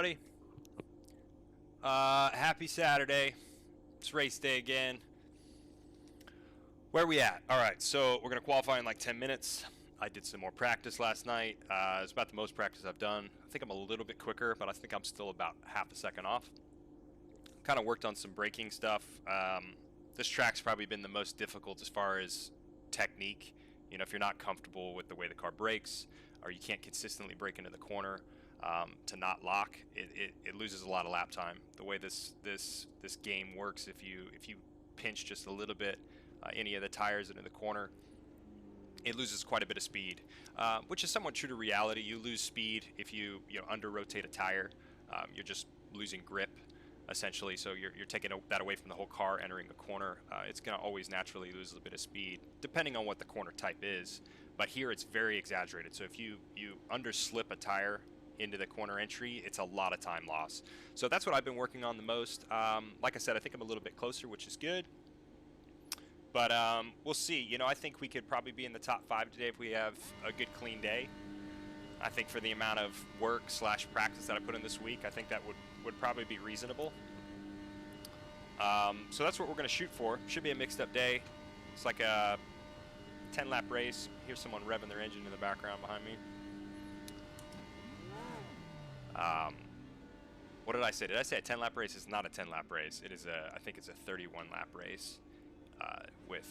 everybody. Happy Saturday. It's race day again. Where are we at? All right, so we're going to qualify in like 10 minutes. I did some more practice last night. It's about the most practice I've done. I think I'm a little bit quicker, but I think I'm still about half a second off. Kind of worked on some braking stuff. This track's probably been the most difficult as far as technique. You know, if you're not comfortable with the way the car brakes, or you can't consistently brake into the corner, to not lock, it loses a lot of lap time. The way this game works, if you pinch just a little bit any of the tires into the corner, it loses quite a bit of speed, which is somewhat true to reality. You lose speed if you under rotate a tire. You're just losing grip essentially, so you're taking that away from the whole car entering the corner. It's going to always naturally lose a little bit of speed depending on what the corner type is, but here it's very exaggerated. So if you underslip a tire into the corner entry, it's a lot of time loss. So that's what I've been working on the most. Like I said, I think I'm a little bit closer, which is good, but we'll see. You know, I think we could probably be in the top 5 today if we have a good clean day. I think for the amount of work / practice that I put in this week, I think that would probably be reasonable. So that's what we're going to shoot for. Should be a mixed up day. It's like a 10-lap race. Here's someone revving their engine in the background behind me. What did I say? Did I say a 10-lap race? It's not a 10-lap race. It is I think it's a 31-lap race with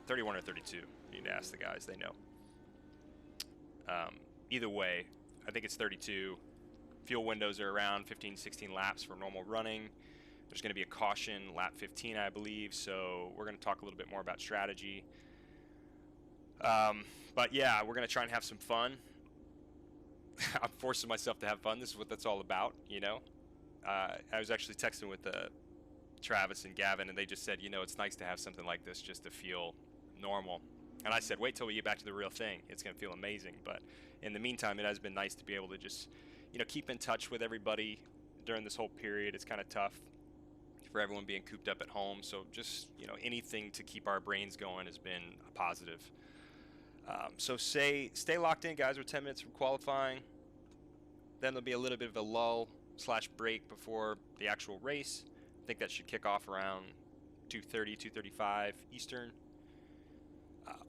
31 or 32. You need to ask the guys. They know. Either way, I think it's 32. Fuel windows are around 15, 16 laps for normal running. There's going to be a caution lap 15, I believe, so we're going to talk a little bit more about strategy. But yeah, we're going to try and have some fun. I'm forcing myself to have fun. This is what that's all about, you know. I was actually texting with Travis and Gavin, and they just said, you know, it's nice to have something like this just to feel normal. And I said, wait till we get back to the real thing. It's going to feel amazing. But in the meantime, it has been nice to be able to just, you know, keep in touch with everybody during this whole period. It's kind of tough for everyone being cooped up at home. So just, you know, anything to keep our brains going has been a positive. So stay locked in, guys. We're 10 minutes from qualifying. Then there'll be a little bit of a lull / break before the actual race. I think that should kick off around 2:30, 2:35 Eastern.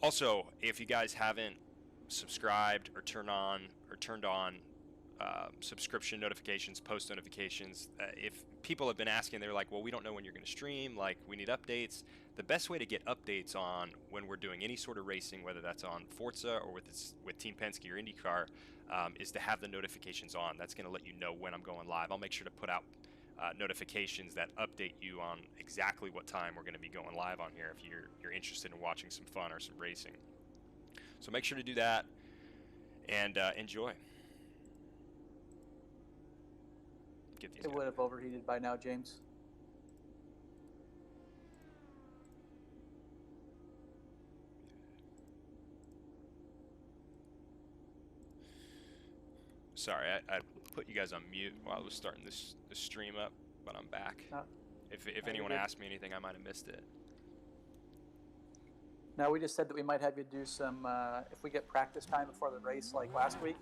Also, if you guys haven't subscribed or turned on subscription notifications, post notifications, if people have been asking, they're like, well, we don't know when you're going to stream, like we need updates. The best way to get updates on when we're doing any sort of racing, whether that's on Forza or with Team Penske or IndyCar, is to have the notifications on. That's going to let you know when I'm going live. I'll make sure to put out notifications that update you on exactly what time we're going to be going live on here if you're interested in watching some fun or some racing. So make sure to do that and enjoy. It would have overheated by now, James. Sorry, I put you guys on mute while I was starting this stream up, but I'm back. If anyone asked me anything, I might have missed it. No, we just said that we might have you do some, if we get practice time before the race like last week,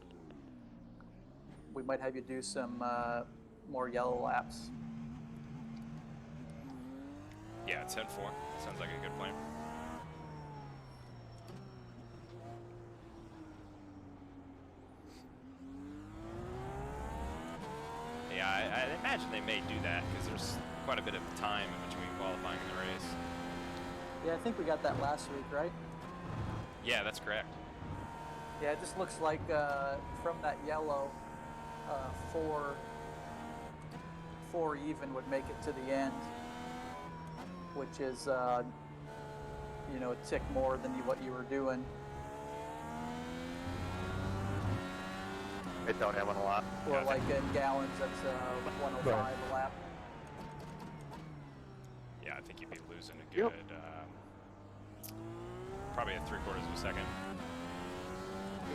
we might have you do some more yellow laps. Yeah, 10-4. Sounds like a good plan. Yeah, I imagine they may do that because there's quite a bit of time in between qualifying and the race. Yeah, I think we got that last week, right? Yeah, that's correct. Yeah, it just looks like from that yellow, 4 even would make it to the end, which is, you know, a tick more than what you were doing. It don't happen a lot. Or like in gallons, that's 105 a lap. Yeah, I think you'd be losing a good, probably at 3/4 of a second.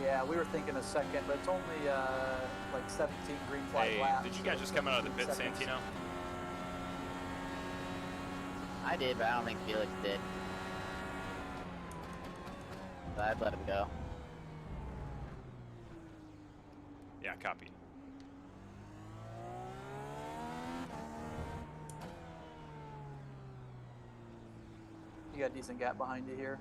Yeah, we were thinking a second, but it's only like 17 green flag laps. Did you guys just come out of the pit, Santino? I did, but I don't think Felix did. So I'd let him go. Yeah, copy. You got a decent gap behind you here.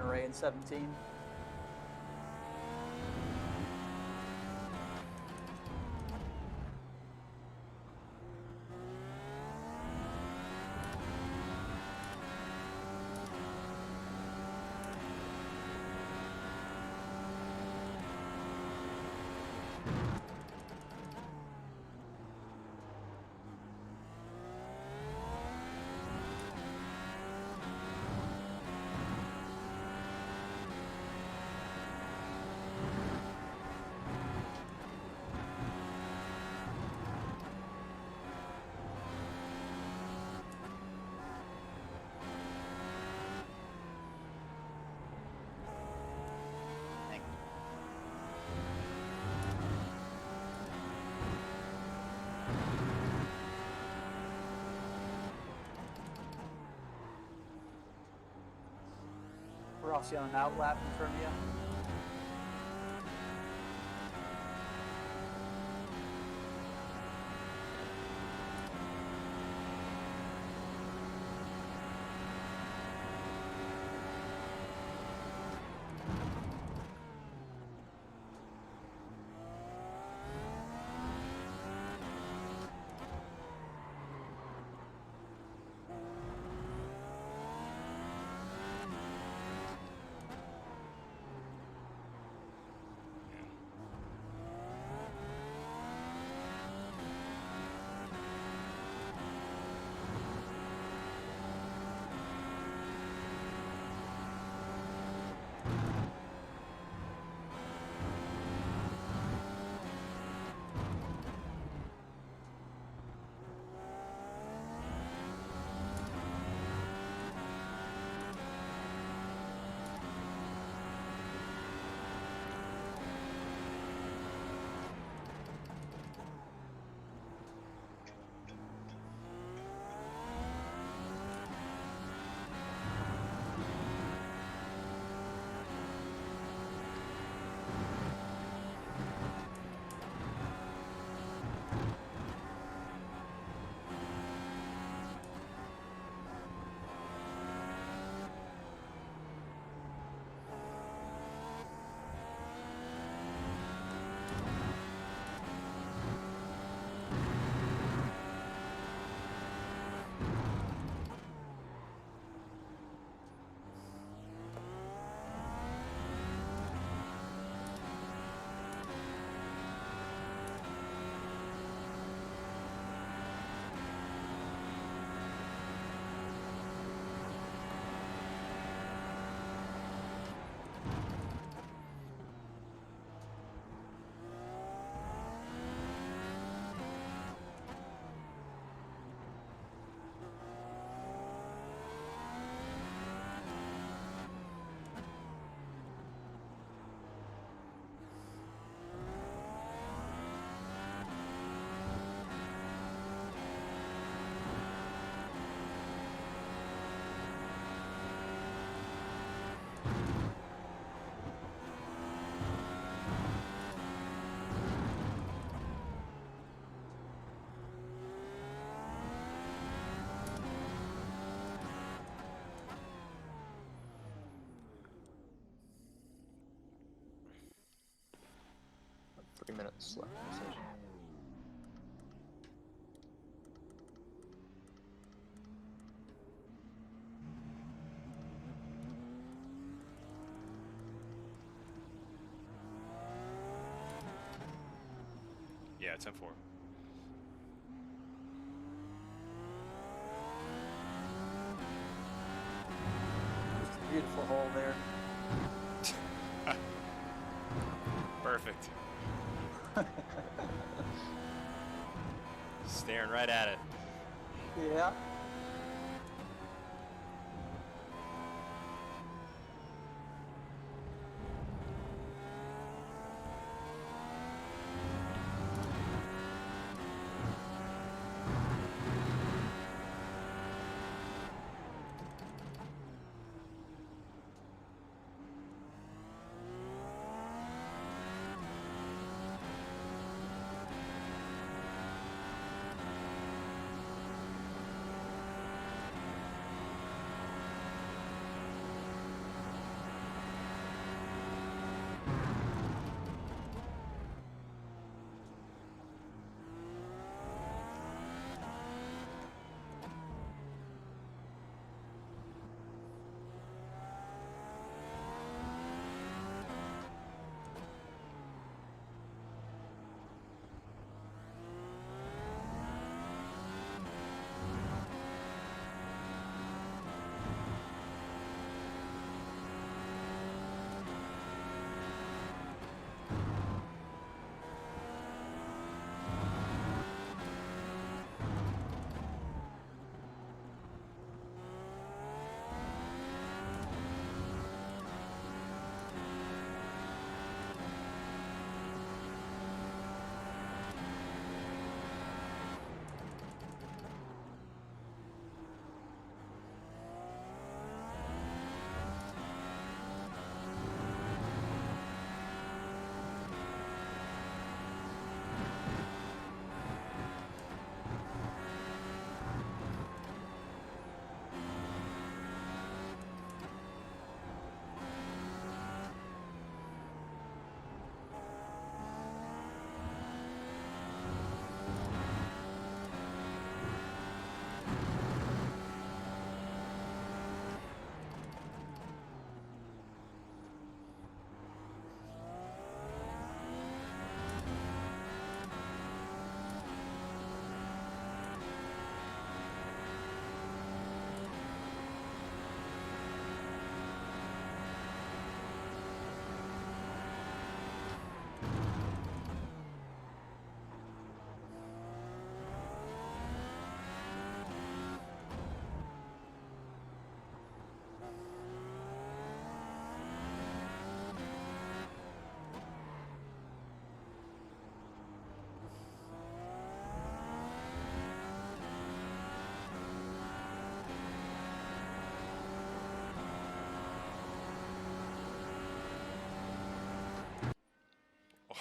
Ray in 17. Rossi on an outlap in front of you. Minutes left in the session. Yeah, 10-4. Beautiful hole there. Perfect. Staring right at it. Yeah.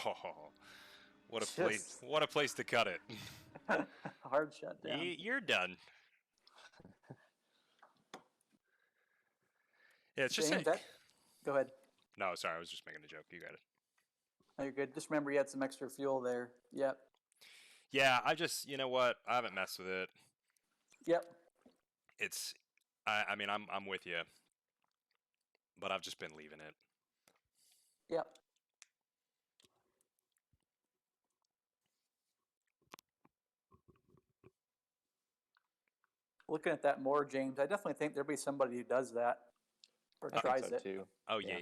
Oh, what a place! Just What a place to cut it. hard shutdown. You're done. Yeah, it's just James, like. go ahead. No, sorry, I was just making a joke. You got it. No, you're good. Just remember you had some extra fuel there. Yep. Yeah, I just, you know what? I haven't messed with it. Yep. It's, I mean, I'm with you, but I've just been leaving it. Yep. Looking at that more, James, I definitely think there'll be somebody who does that or I think tries so it. too. Oh yeah,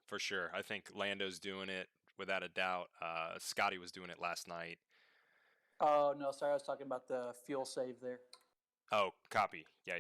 for sure. I think Lando's doing it without a doubt. Scotty was doing it last night. Oh no, sorry, I was talking about the fuel save there. Oh, copy. Yeah.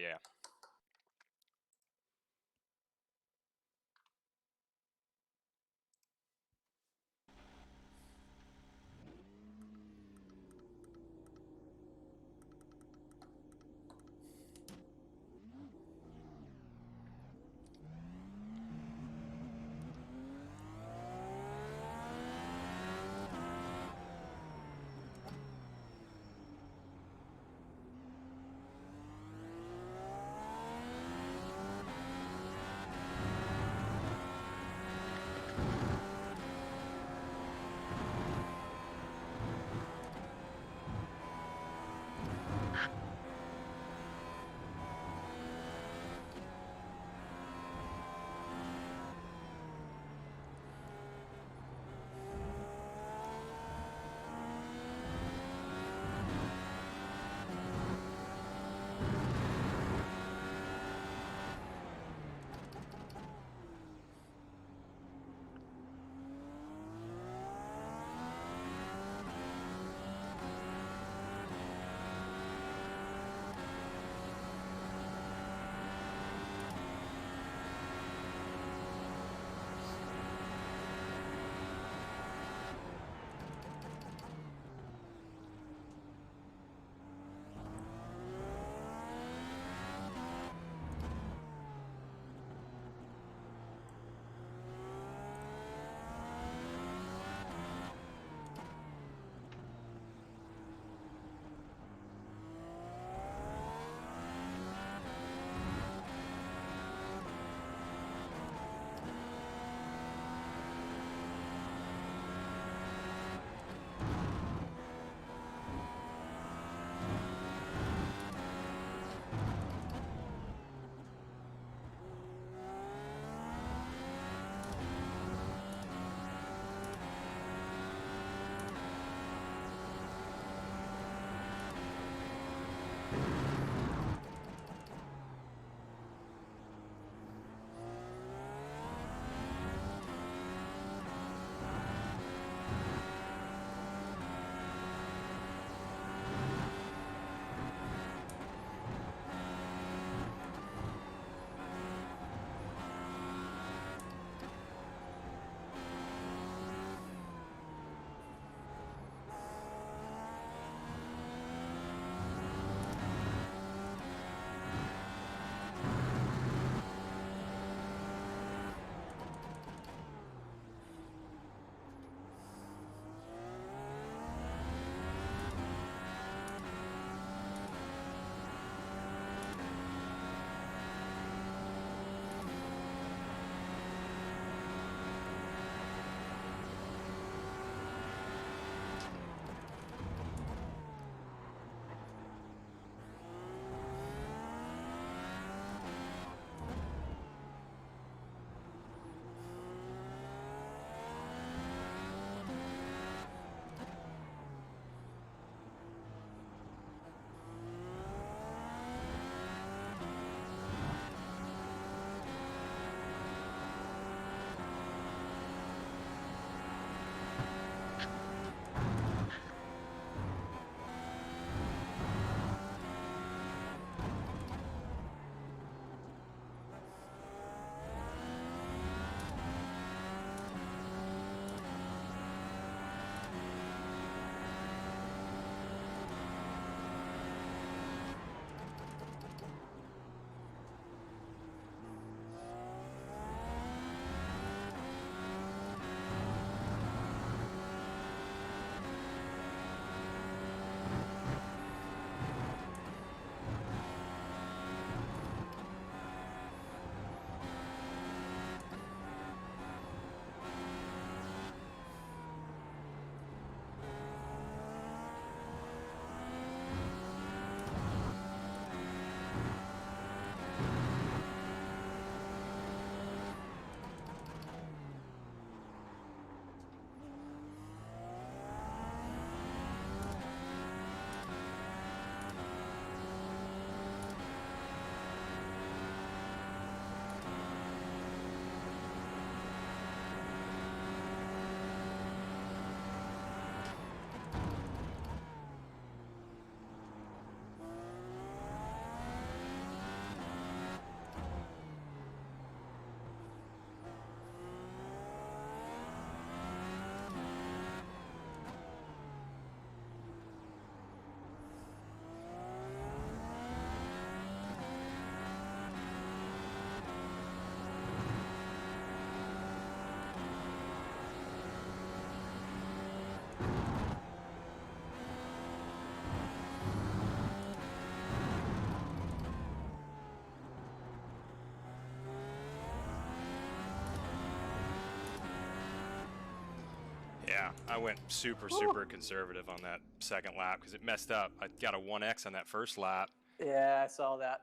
I went super conservative on that second lap because it messed up. I got a 1X on that first lap, Yeah, I saw that.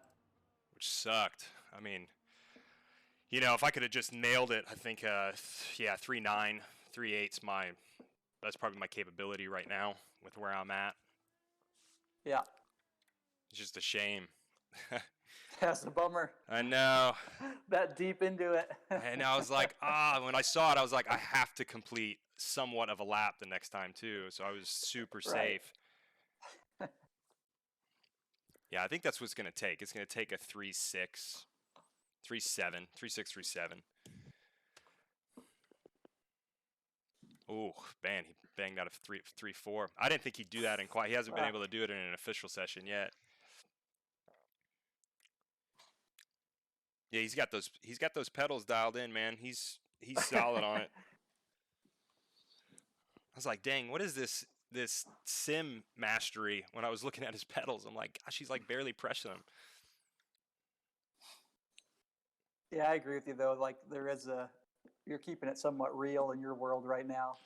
which sucked. I mean, you know, if I could have just nailed it, I think, yeah, 3.9, 3.8's that's probably my capability right now with where I'm at. Yeah. It's just a shame. That's a bummer. I know. That deep into it. And I was like, when I saw it, I was like, I have to complete somewhat of a lap the next time too. So I was super Right. safe. Yeah, I think that's what it's going to take. It's going to take a 3.6, 3.7, 3.6, 3.7. Oh, man, he banged out a 3.4. I didn't think he'd do that he hasn't been able to do it in an official session yet. Yeah, he's got those pedals dialed in, man. He's solid on it. I was like, dang, what is this sim mastery? When I was looking at his pedals, I'm like, gosh, he's like barely pressing them. Yeah, I agree with you though. Like you're keeping it somewhat real in your world right now.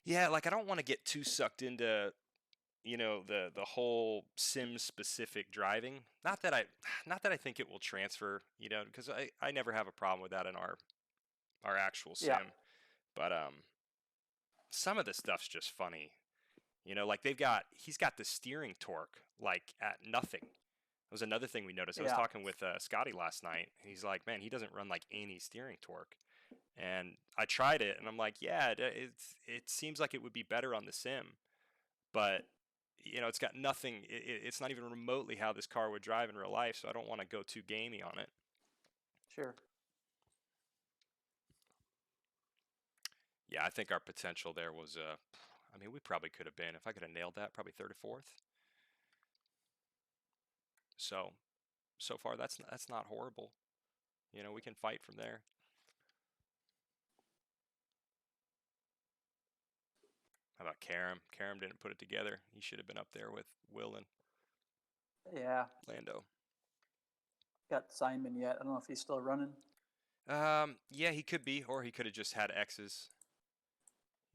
Yeah, like I don't want to get too sucked into, you know, the whole sim specific driving. Not that I think it will transfer, you know, because I never have a problem with that in our actual sim. Yeah. But some of the stuff's just funny. You know, like he's got the steering torque like at nothing. That was another thing we noticed. I was talking with Scotty last night. And he's like, man, he doesn't run like any steering torque. And I tried it, and I'm like, yeah, it seems like it would be better on the sim, but you know, it's got nothing. It's not even remotely how this car would drive in real life. So I don't want to go too gamey on it. Sure. Yeah, I think our potential there was, I mean, we probably could have been, if I could have nailed that, probably third or fourth. So far that's not horrible. You know, we can fight from there. How about Karam? Karam didn't put it together. He should have been up there with Will and Lando. Got Simon yet. I don't know if he's still running. Yeah, he could be, or he could have just had X's.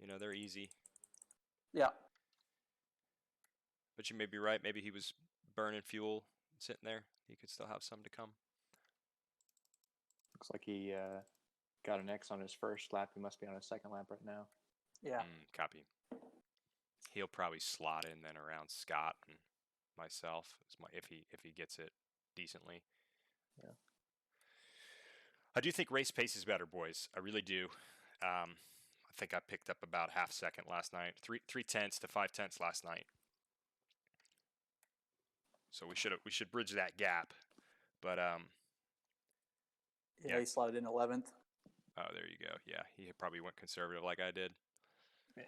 You know, they're easy. Yeah. But you may be right. Maybe he was burning fuel sitting there. He could still have some to come. Looks like he got an X on his first lap. He must be on his second lap right now. Yeah. Copy. He'll probably slot in then around Scott and myself if he gets it decently. Yeah. I do think race pace is better, boys. I really do. I think I picked up about half second last night. 3/10 to 5/10 last night. So we should bridge that gap. But yeah, he slotted in 11th. Oh, there you go. Yeah, he probably went conservative like I did. Yeah.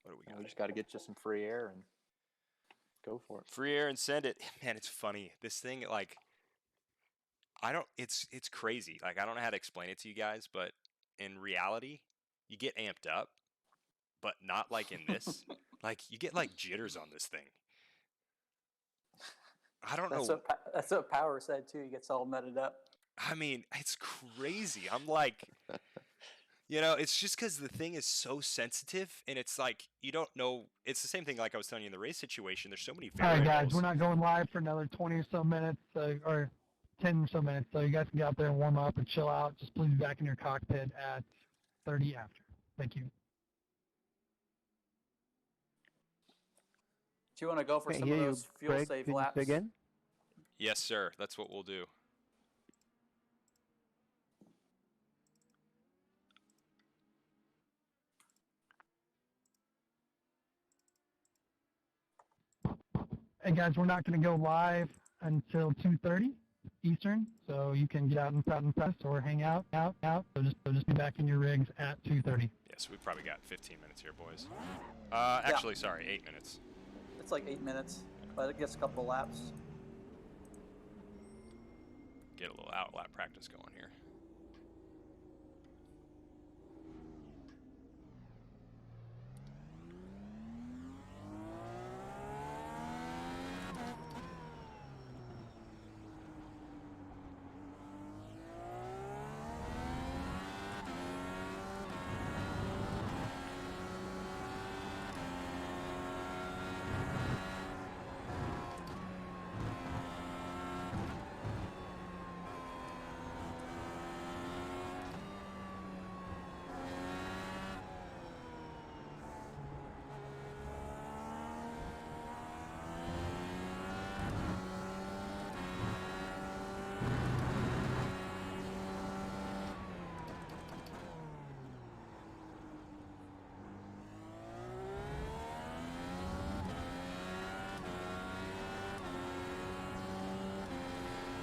What do we got? We just got to get you some free air and go for it. Free air and send it. Man, it's funny. This thing, like, it's crazy. Like, I don't know how to explain it to you guys, but in reality, you get amped up, but not like in this. Like, you get like jitters on this thing. I don't know. That's what Power said too. He gets all nutted up. I mean, it's crazy. I'm like, you know, it's just because the thing is so sensitive, and it's like you don't know. It's the same thing like I was telling you in the race situation. There's so many variables. All right, guys, we're not going live for another 20 or so minutes, or 10 or so minutes, so you guys can get out there and warm up and chill out. Just please be back in your cockpit at 30 after. Thank you. Do you want to go for some of those fuel save laps? Again? Yes, sir. That's what we'll do. Hey, guys, we're not going to go live until 2:30 Eastern, so you can get out and press or hang out. So just be back in your rigs at 2:30. Yes, we've probably got 15 minutes here, boys. Actually, sorry, 8 minutes. It's like 8 minutes, but it gets a couple of laps. Get a little out lap practice going here.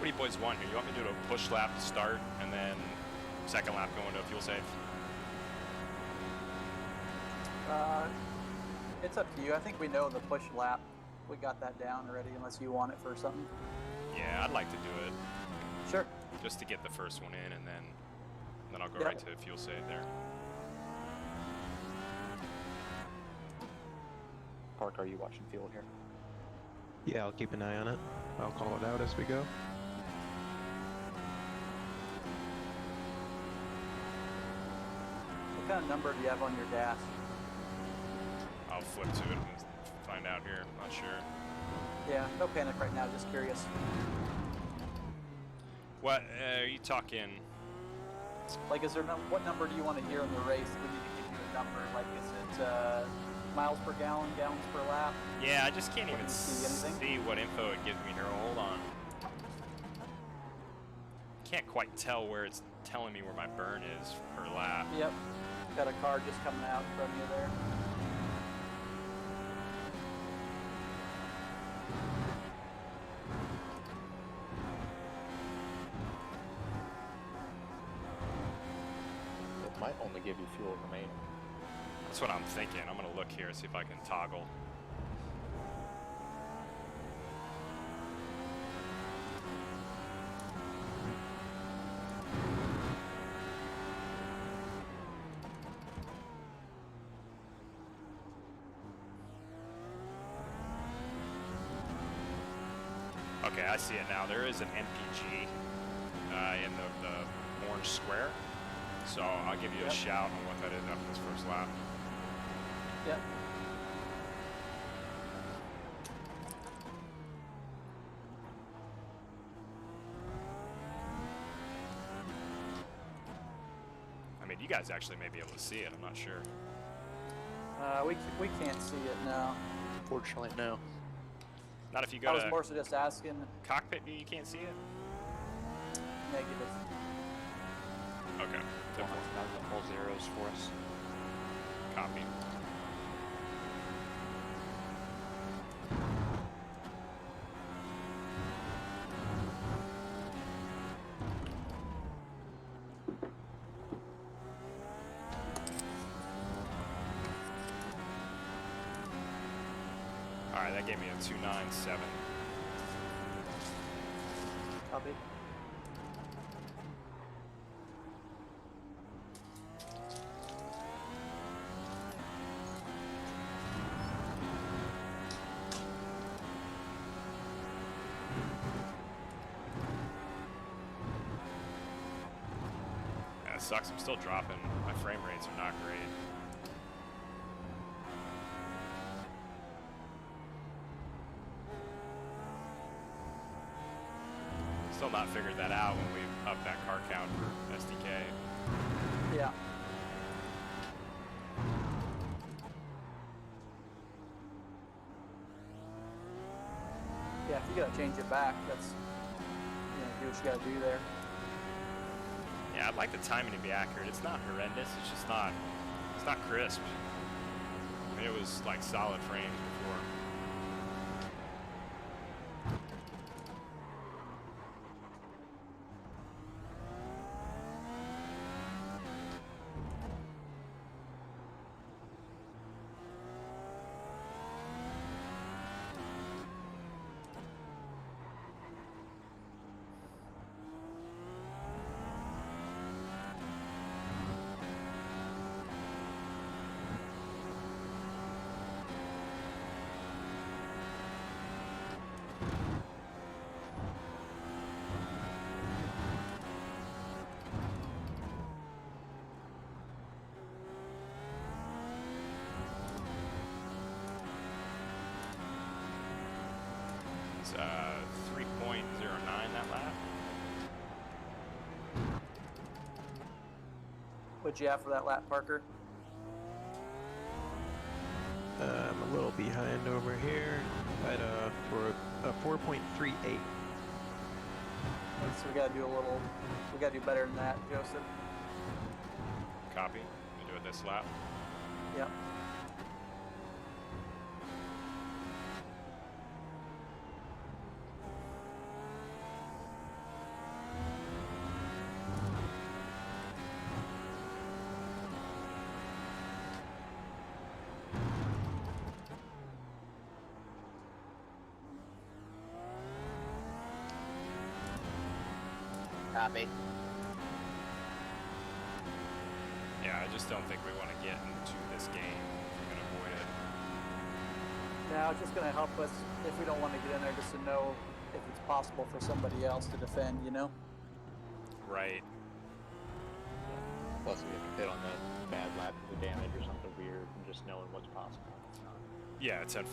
do you boys want here? You want me to do a push lap to start and then second lap go into a fuel save? It's up to you. I think we know the push lap. We got that down already, unless you want it for something. Yeah, I'd like to do it Sure. just to get the first one in, and then I'll go Yep. right to fuel save there. Parker, are you watching field here? Yeah, I'll keep an eye on it. I'll call it out as we go. What kind of number do you have on your dash? I'll flip to it and find out here. Not sure. Yeah, no panic right now. Just curious. What are you talking? Like, is there what number do you want to hear in the race? We need to give you a number. Like, is it miles per gallon, gallons per lap? Yeah, I just can't even you see anything? see what info it gives me here. Hold on. Can't quite tell where it's telling me where my burn is per lap. Yep. Got a car just coming out in front of you there. It might only give you fuel remaining. That's what I'm thinking. I'm gonna look here, see if I can toggle. Okay, I see it now. There is an NPG in the orange square. So I'll give you a Yep. shout on what that is after this first lap. Yep. I mean, you guys actually may be able to see it. I'm not sure. We can't see it now. Fortunately, no. Not if you I go was to more so just asking. cockpit view, you can't see it? Negative. Okay. That was all zeros for us. Copy. Alright, that gave me a 297. Copy. Yeah, it sucks. I'm still dropping. My frame rates are not great. Still not figured that out when we upped that car count for SDK. Yeah. Yeah, if you gotta change it back, that's, do what you gotta do there. Yeah, I'd like the timing to be accurate. It's not horrendous. It's not crisp. I mean, it was like solid frames before. It's 3.09 that lap. What'd you have for that lap, Parker? I'm a little behind over here at for a 4.38. So we gotta do better than that, Joseph. Copy. We do it this lap. Yep. Copy. Yeah, I just don't think we want to get into this game if we're going to avoid it. Now, it's just going to help us if we don't want to get in there, just to know if it's possible for somebody else to defend, you know? Right. Plus, we get hit on the bad lap for the damage or something weird, and just knowing what's possible. It's not. Yeah, it's 10-4.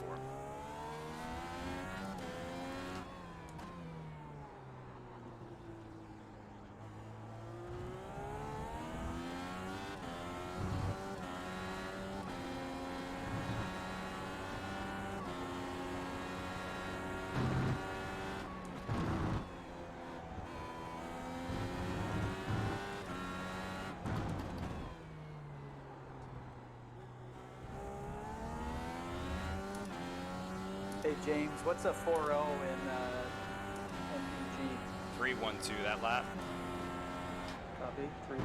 Hey, James, what's a 4.0 in MPG? 3-1-2 that lap. Copy, 3.12.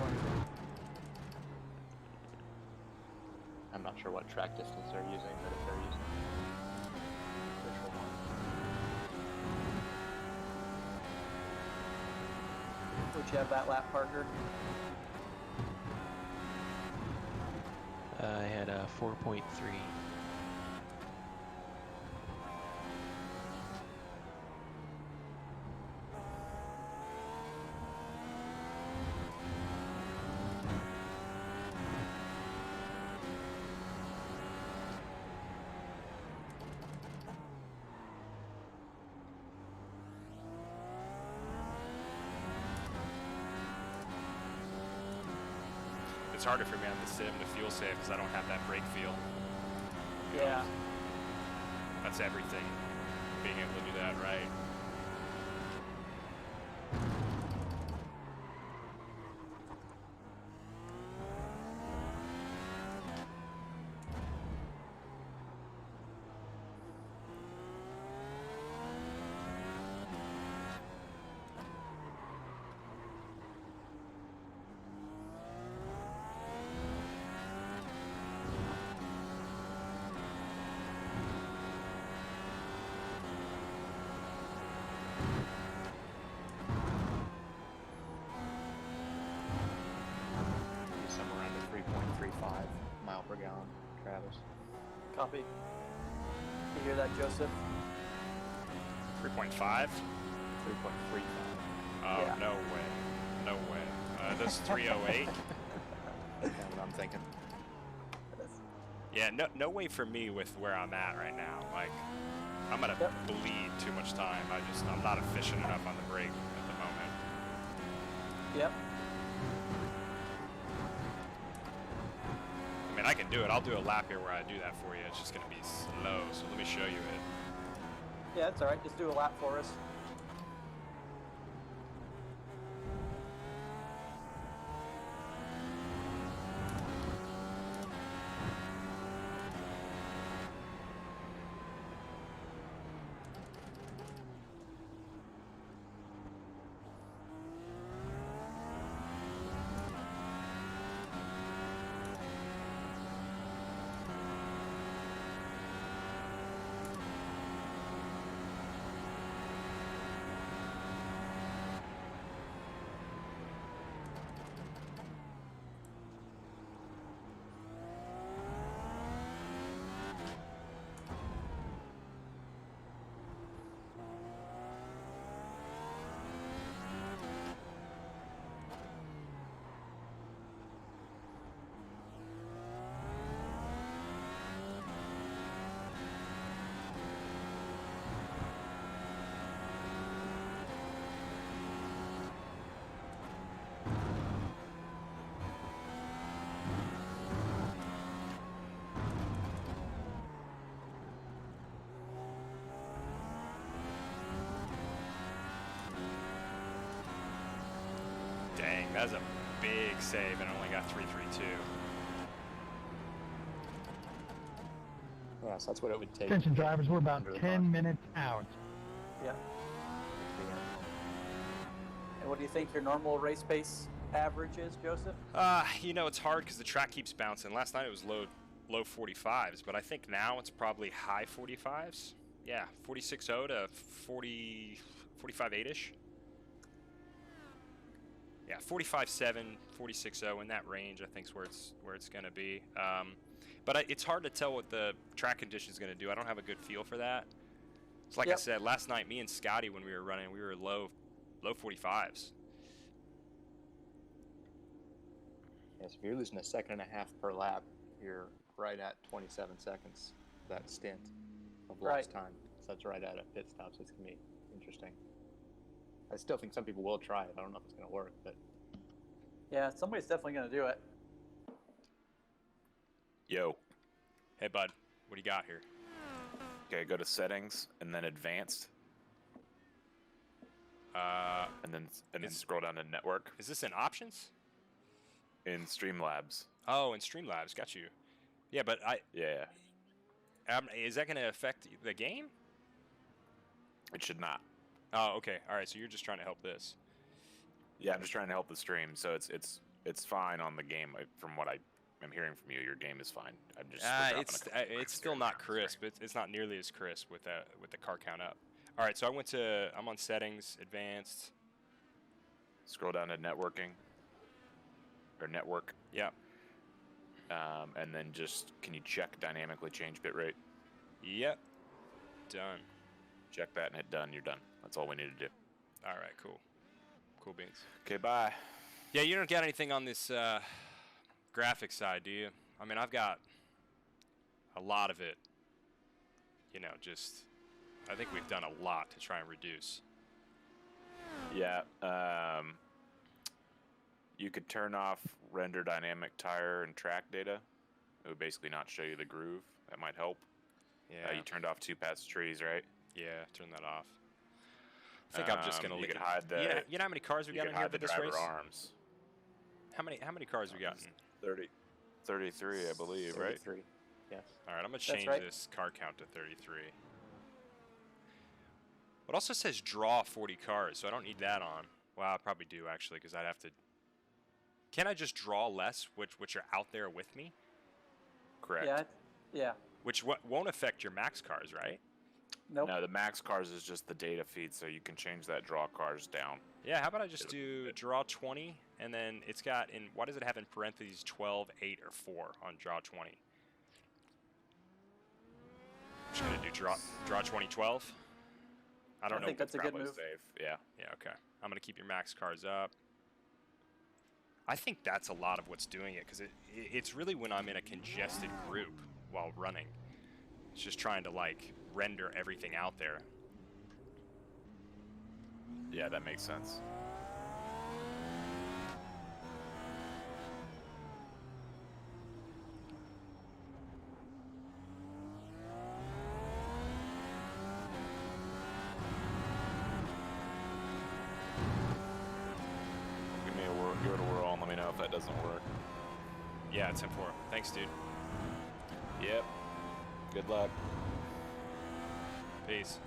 I'm not sure what track distance they're using, but if they're using virtual one. Would you have that lap, Parker? I had a 4.3. It's harder for me on the sim to fuel save because I don't have that brake feel. You know, Yeah. That's everything. Being able to do that right. Somewhere around a 3.35 mile per gallon, Travis. Copy. You hear that, Joseph? 3.5? 3.35. Oh, Yeah. no way. No way. This is 308? That's what I'm thinking. Yeah, no way for me with where I'm at right now. Like, I'm gonna Yep. bleed too much time. I'm not efficient enough on the brake at the moment. Yep. I mean, I can do it. I'll do a lap here where I do that for you. It's just gonna be slow, so let me show you it. Yeah, it's alright. Just do a lap for us. Dang, that's a big save and only got 332. Yeah, so that's what it would take. Attention drivers, we're about Under the 10 caution. minutes out. Yeah. And what do you think your normal race pace average is, Joseph? You know, it's hard because the track keeps bouncing. Last night it was low 45s, but I think now it's probably high 45s. Yeah, 46.0 to 45.8ish. Yeah, 45.7, 46.0 in that range, I think is where it's going to be. But it's hard to tell what the track condition is going to do. I don't have a good feel for that. It's like I said last night, me and Scotty, when we were running, we were low 45s. Yes, if you're losing a second and a half per lap, you're right at 27 seconds that stint of lost time. So that's right at a pit stop. So it's gonna be interesting. I still think some people will try it. I don't know if it's gonna work, but Yeah, somebody's definitely going to do it. Yo. Hey, bud, what do you got here? Okay, go to settings and then advanced, and then scroll down to network Is this in options? in Streamlabs. Oh, in Streamlabs, got you. Yeah, but Yeah, is that going to affect the game? it should not. Oh, okay. All right, so you're just trying to help this. Yeah, I'm just trying to help the stream, so it's fine on the game. From what I'm hearing from you, your game is fine. I'm just It's still not crisp. It's not nearly as crisp with the car count up. All right, so I'm on settings, advanced. Scroll down to networking or network. Yeah. And then can you check dynamically change bitrate? Yep. Done. Check that and hit done. You're done. That's all we need to do. All right, cool. Cool beans. Okay, bye. Yeah, you don't got anything on this graphics side, do you? I mean, I've got a lot of it. You know, I think we've done a lot to try and reduce. Yeah. You could turn off render dynamic tire and track data. It would basically not show you the groove. That might help. Yeah. You turned off two paths trees, right? Yeah, turn that off. I think I'm just gonna you leave could it. hide the. You know how many cars we You got could in here hide for the this race? driver arms. How many cars we got in? 33, I believe, right? 33. Yes. All right, I'm gonna change right. this car count to 33. It also says draw 40 cars, so I don't need that on. Well, I probably do actually, because I'd have to. Can I just draw less, which are out there with me? Correct. Yeah. Which won't affect your max cars, right? Nope. No, the max cars is just the data feed, so you can change that draw cars down. Yeah, how about I just do draw 20, and then it's got in, why does it have in parentheses 12, 8, or 4 on draw 20? I'm just going to do draw 20, 12. I don't know. think that's a good Probably move. safe. Yeah. Yeah, okay. I'm going to keep your max cars up. I think that's a lot of what's doing it, because it's really when I'm in a congested group while running. It's just trying to, like, render everything out there. Yeah, that makes sense. Give it a whirl and let me know if that doesn't work. Yeah, it's M4. Thanks, dude. Yep. Good luck. Peace.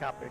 Copy.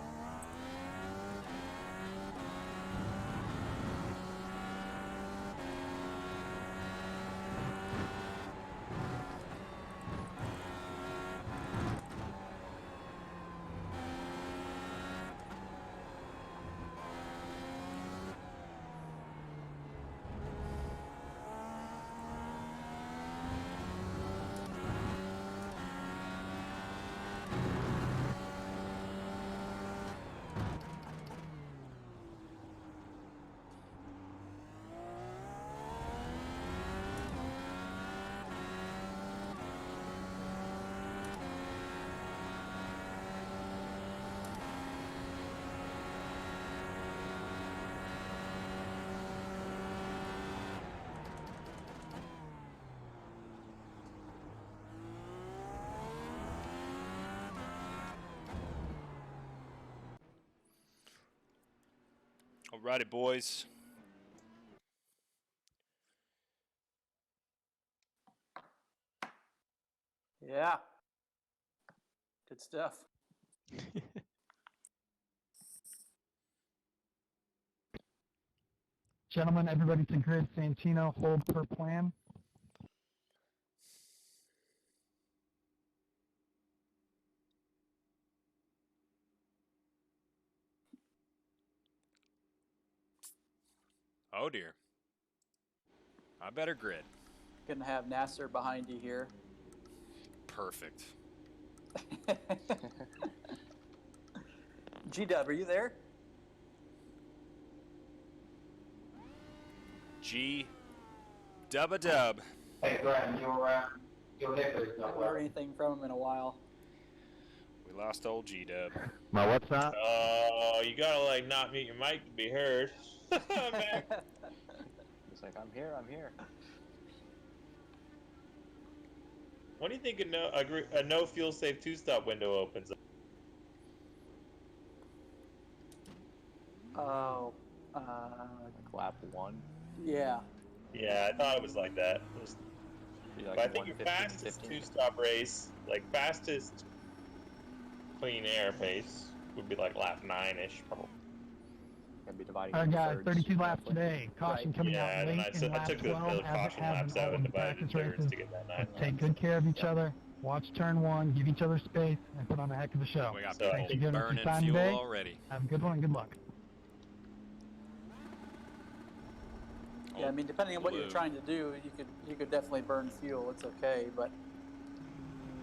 Alrighty, boys. Yeah. Good stuff. Gentlemen, everybody to grid. Santino, hold per plan. Oh dear. I better grid. Gonna have Nasser behind you here. Perfect. G-Dub, are you there? G. Dub. Hey, Graham, your neighbor is I not haven't heard well. anything from him in a while. We lost old G-Dub. My what's that? Oh, you gotta like not mute your mic to be heard. Man. He's like, I'm here. When do you think a no fuel safe 2-stop window opens up? Oh, Like lap 1. yeah. Yeah, I thought it was like that. Be like But I think your 1:15, fastest 15. 2-stop race, like fastest clean air pace, would be like lap 9-ish, probably. Gonna be dividing All right, into guys, thirds, 32 laps roughly. today. Caution Right. coming Yeah, out and then late in I lap took the 12, as it caution has laps in all out of and the divided practice in thirds races. to get that 9 Let's laps. take good care of each other. Watch turn one, give each other space, and put on a heck of a show. We got So- Thanks for people giving us burning your time fuel today. already. Have a good one and good luck. Yeah, I mean, depending on what you're Blue. trying to do, you could definitely burn fuel. It's okay, but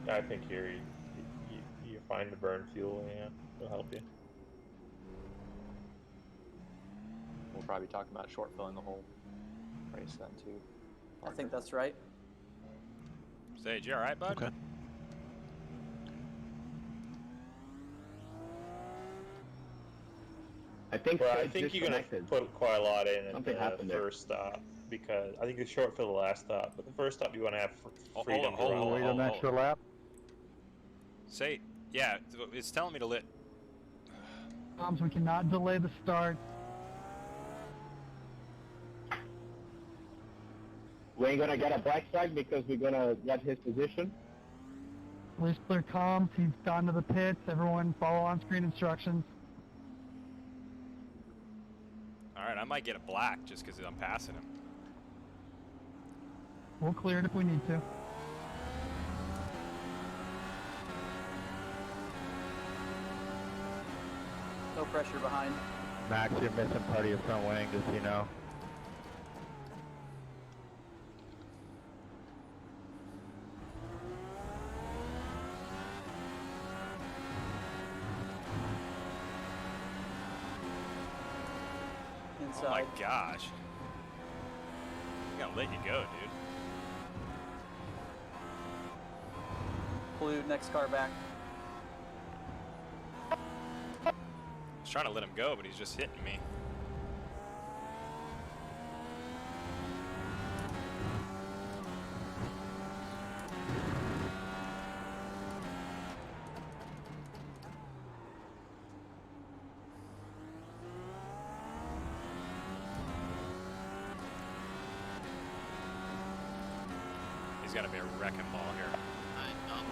I think you're fine to burn fuel, yeah. It'll help you. We'll probably talk about short filling the whole race then too. I think that's right. Sage, you alright, bud? Okay. I think Well, I Sage think you're gonna disconnected. put quite a lot in at Something the happened there. first stop, because I think the short for the last stop, but the first stop you want to have Hold freedom on, to hold run. on, Wait hold an on. extra lap. Say, yeah, it's telling me to lit. Toms, we cannot delay the start. We ain't gonna get a black flag because we're gonna get his position. Whistler comms, he's gone to the pits. Everyone follow on-screen instructions. Alright, I might get a black just because I'm passing him. We'll clear it if we need to. No pressure behind. Max, you're missing part of your front wing, just so you know. Oh my Inside. gosh. I gotta let you go, dude. Blue, next car back. I was trying to let him go, but he's just hitting me. He's gonna be a wrecking ball here. I know.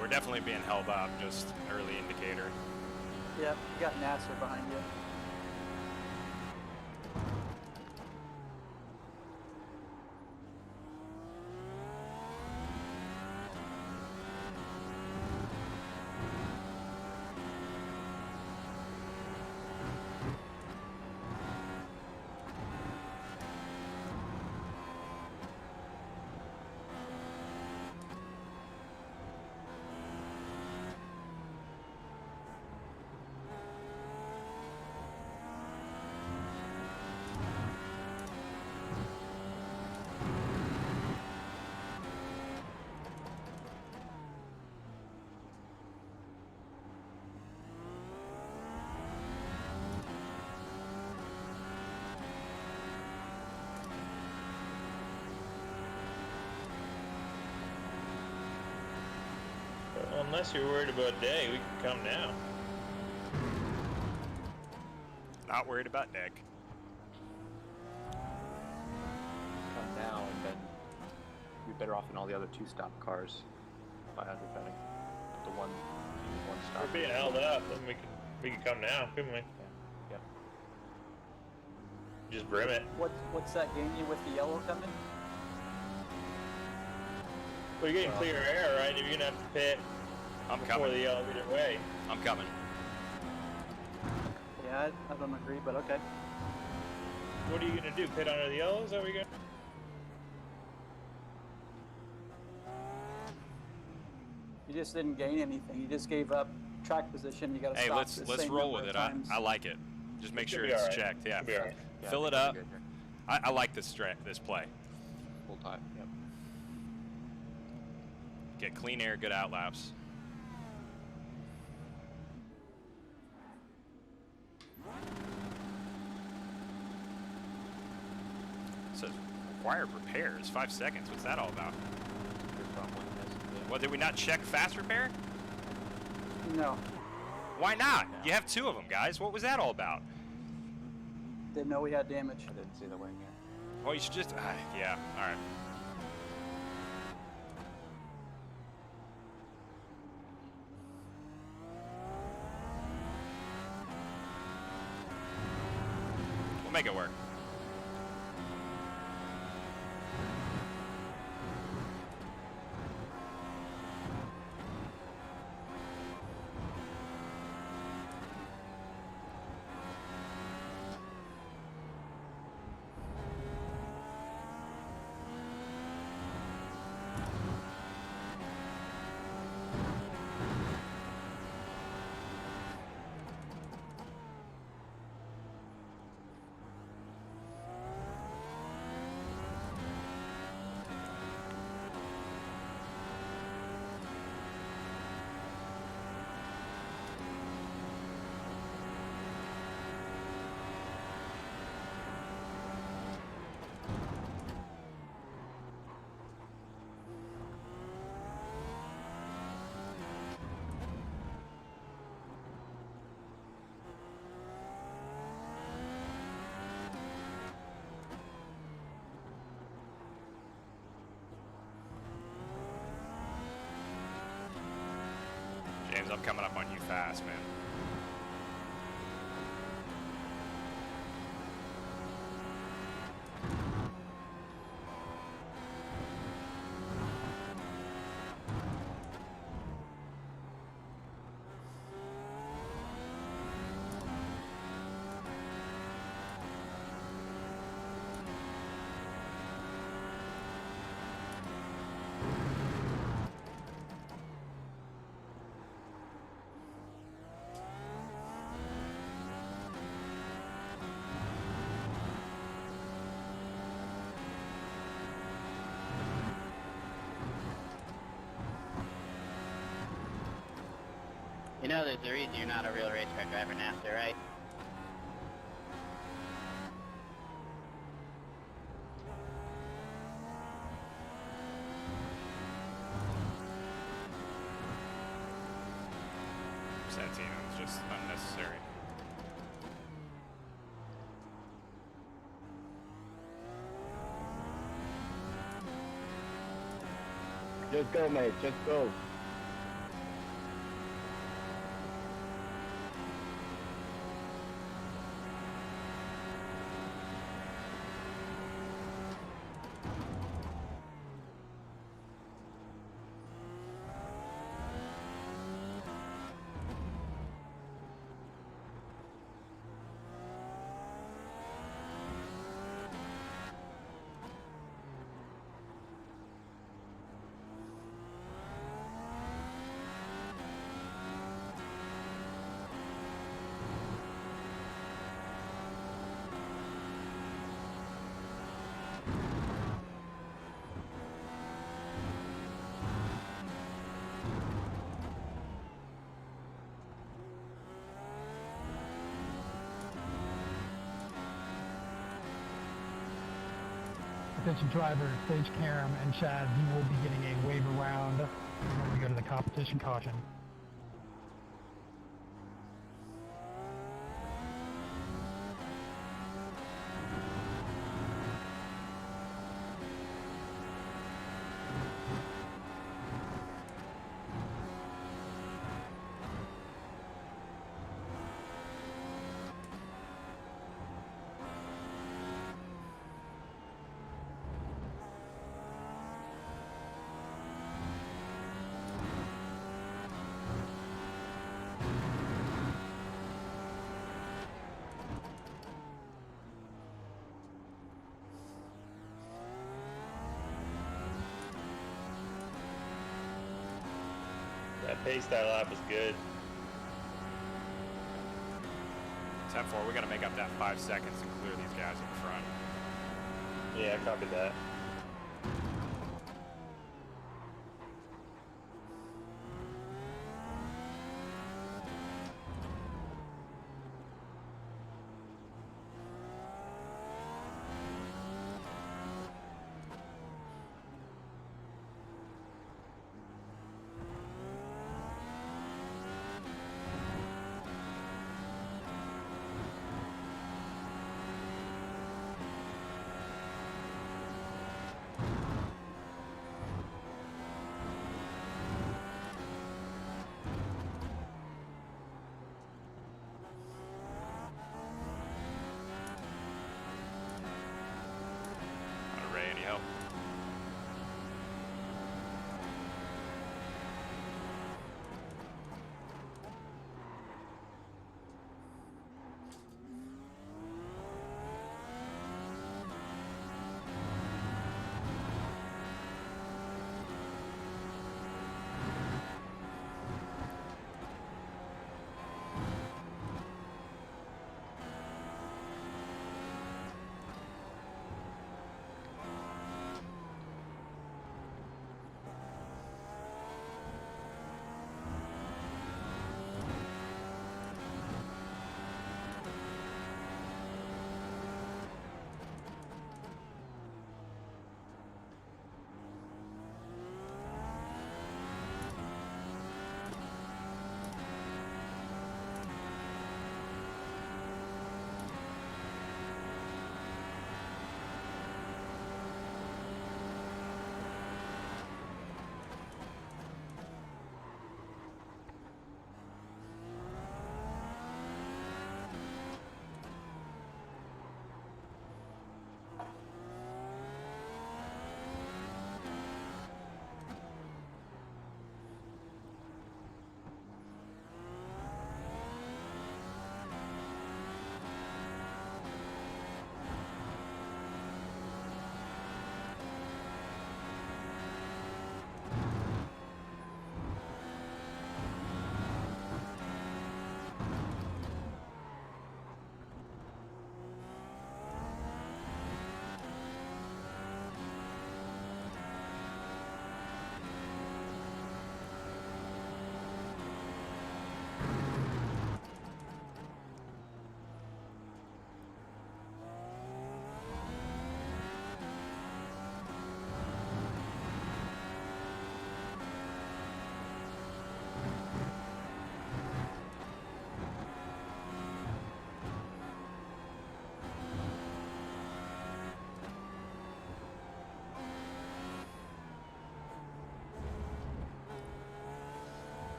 we're definitely being held up. Just early indicator. Yep, you got NASA behind you. Unless you're worried about day, we can come now. Not worried about Nick. Come now, and then you're better off in all the other 2-stop cars by undercutting the one stop. We're being held up, then we can come now, couldn't we? Yeah. Yep. Just brim it. What's that gain you with the yellow coming? Well, you're getting clear air, right? If you're gonna have to pit I'm before coming. the yellow either way. I'm coming. Yeah, I don't agree, but okay. What are you gonna do? Pit under the yellow? Is that what you're gonna? You just didn't gain anything. You just gave up track position. You got to Hey, stop. let's the let's same roll number with of it. times. I like it. Just make sure be it's all right. checked. Yeah. It'll be all right. Yeah, Fill I it think up. we're good here. I like this this play. Full time. Yep. Get clean air, good outlaps. It says required repairs, 5 seconds. What's that all about? What, did we not check fast repair? No, Why not? You have 2 of them, guys. What was that all about? didn't know we had damage. I didn't see the wing yet. Oh, you should just, yeah, all right. We'll make it work. James, I'm coming up on you fast, man. You know there's a reason you're not a real race car driver, Nasser, right? Santino is just unnecessary. Just go, mate. Just go. competition driver, Sage Karam and Chad, you will be getting a waiver round when we go to the competition caution. That pace that lap was good. 10-4, we got to make up that 5 seconds and clear these guys in front. Yeah, I copied that. Ray, any help?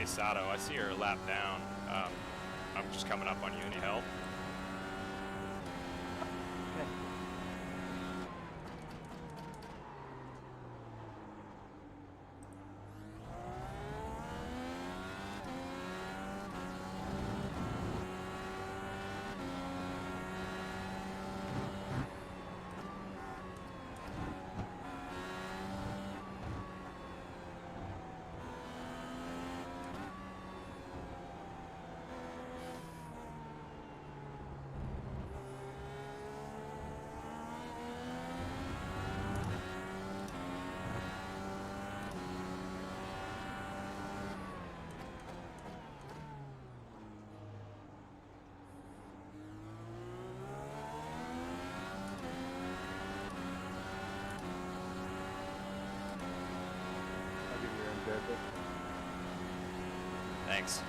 Hey, Sato, I see you're a lap down. I'm just coming up on you. Any help? Okay. I'll give you your Joseph. Thanks.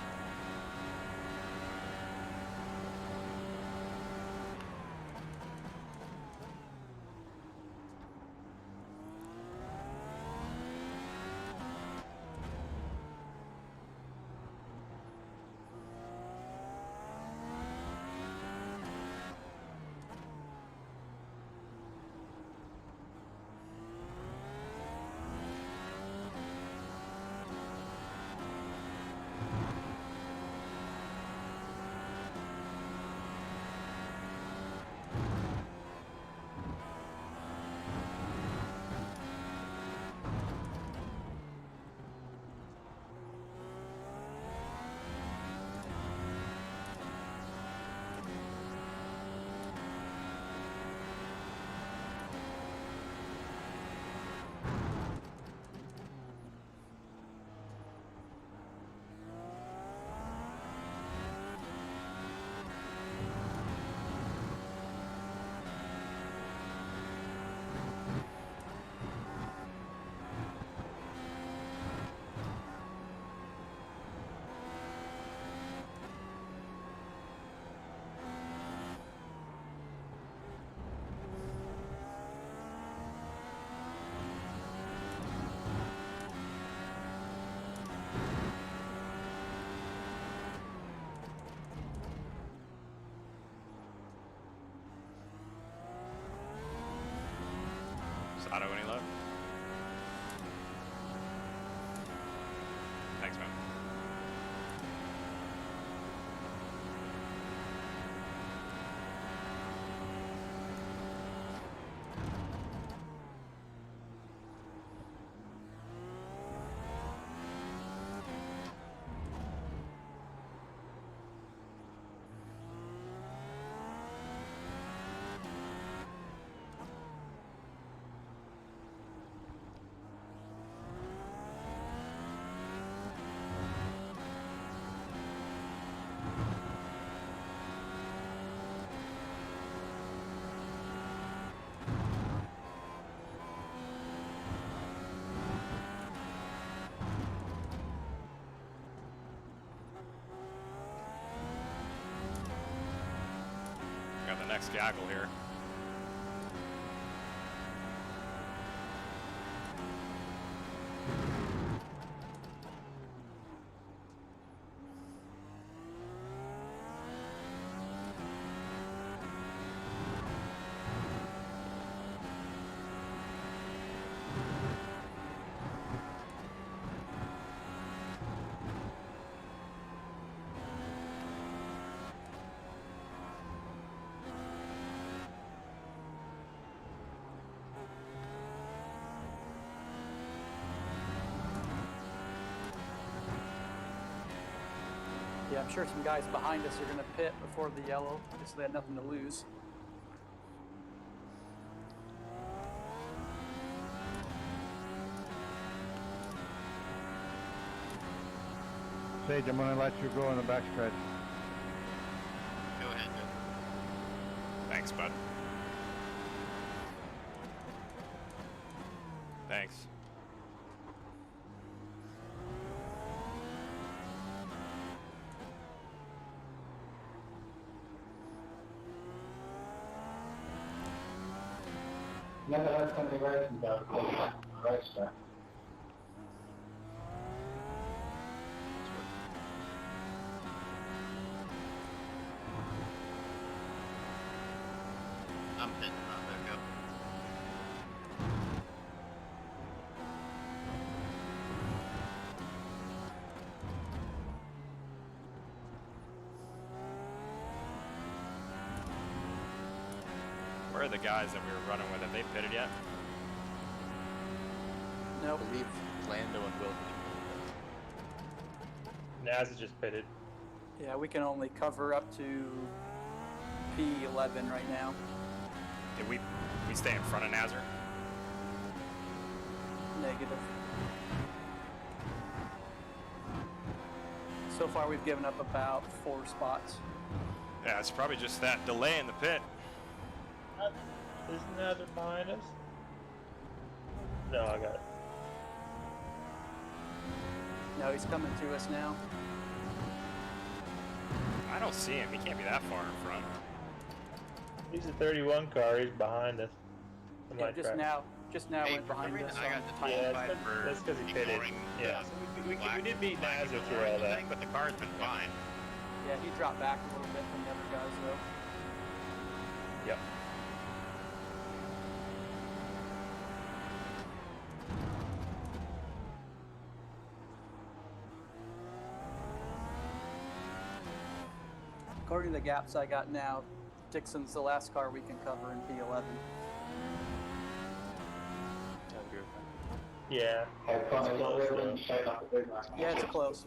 Sato, any luck? Thanks, man. Got the next gaggle here. Yeah, I'm sure some guys behind us are going to pit before the yellow, just so they had nothing to lose. Sage, I'm gonna let you go in the backstretch. Go ahead, Joe. Thanks, bud. Thanks. Never had something right about right, sir. I'm pitting. There we go. Where are the guys that we were running with? Have they pitted yet? Nope. I believe Lando and Will. NASA just pitted. Yeah, we can only cover up to P11 right now. Did we stay in front of Nazar? Negative. So far, we've given up about 4 spots. Yeah, it's probably just that delay in the pit. Is NASA behind us? No, I got it. No, he's coming to us now. I don't see him. He can't be that far in front. He's a 31 car. He's behind us. On my Yeah, track. just now Hey, went for some behind reason us. I got the Yeah, 25 for that's because he pitted. ignoring Yeah, the so we did beat flag NASA through ignoring all the that. thing, but the car's been fine. Yeah, he dropped back a little bit from the other guys, though. Yep. According to the gaps I got now, Dixon's the last car we can cover in P11. Yeah. It's close, though. Yeah, it's close.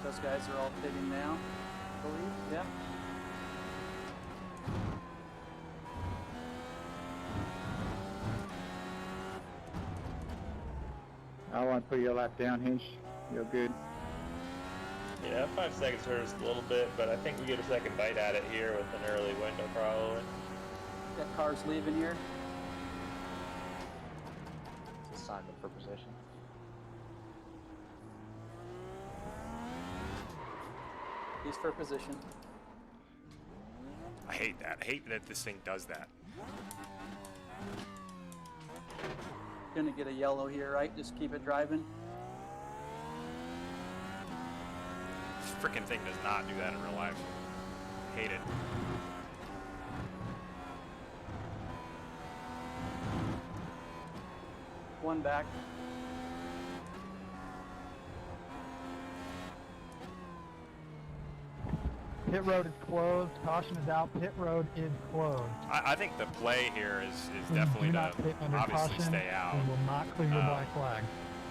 Those guys are all pitting now, I believe. Yeah. I want to put your lap down, Hinch. You're good. Yeah, 5 seconds hurt us a little bit, but I think we get a second bite at it here with an early window probably. That car's leaving here. It's assignment for position. He's for position. I hate that. I hate that this thing does that. Gonna get a yellow here, right? Just keep it driving. This frickin' thing does not do that in real life. Hate it. One back. Pit road is closed. Caution is out. Pit road is closed. I think the play here is Please definitely do to not pit under obviously caution. stay out. We will not clear your black flag.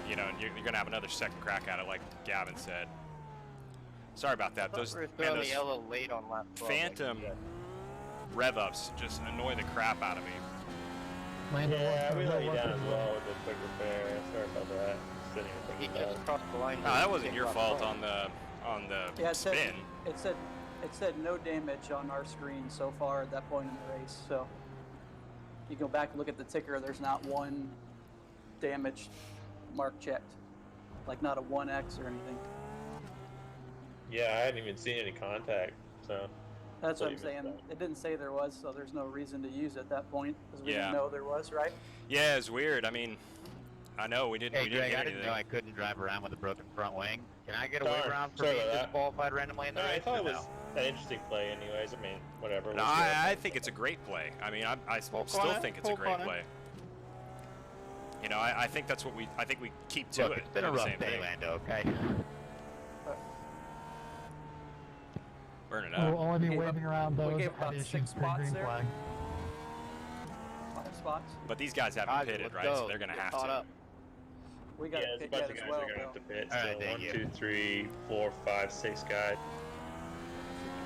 You know, and you're going to have another second crack at it, like Gavin said. Sorry about that. Those, We're man, throwing those the yellow late on lap 12. phantom rev-ups just annoy the crap out of me. Lando Yeah, we let you down as well. well with the quick repair. Sorry about that. Didn't even He think about just it. crossed the line. No, that wasn't your fault on the Yeah, spin. it said no damage on our screen so far at that point in the race. So you go back and look at the ticker. There's not one damage mark checked, like not a 1X or anything. Yeah, I hadn't even seen any contact, so. That's So what you I'm missed saying. that. It didn't say there was, so there's no reason to use it at that point because we Yeah. didn't know there was, right? Yeah, it's weird. I mean, I know we didn't. Hey we didn't Greg, get I didn't anything. know I couldn't drive around with a broken front wing. Can I get a way Darn, around for sorry being about that. disqualified randomly in the I race? thought it or was no? an interesting play anyways. I mean, whatever. No, we'll see what I happens. think it's a great play. I mean, I Poke still on it, think it's a poke great on it. play. You know, I think that's what we. I think we keep to Look, it. it's been a do the rough same day, thing. Lando, okay? Burn it We'll up. only be Gave waving up- around we those gave that had about issues 6 with the spots green there. flag. 5 spots. But these guys haven't Guys, pitted, let's right? go. So they're gonna Get have caught to. up. We got Yeah, to there's a pit bunch yet of as guys well. are gonna though. have to pit. All right, So thank 1, you. 2, 3, 4, 5, 6 guys.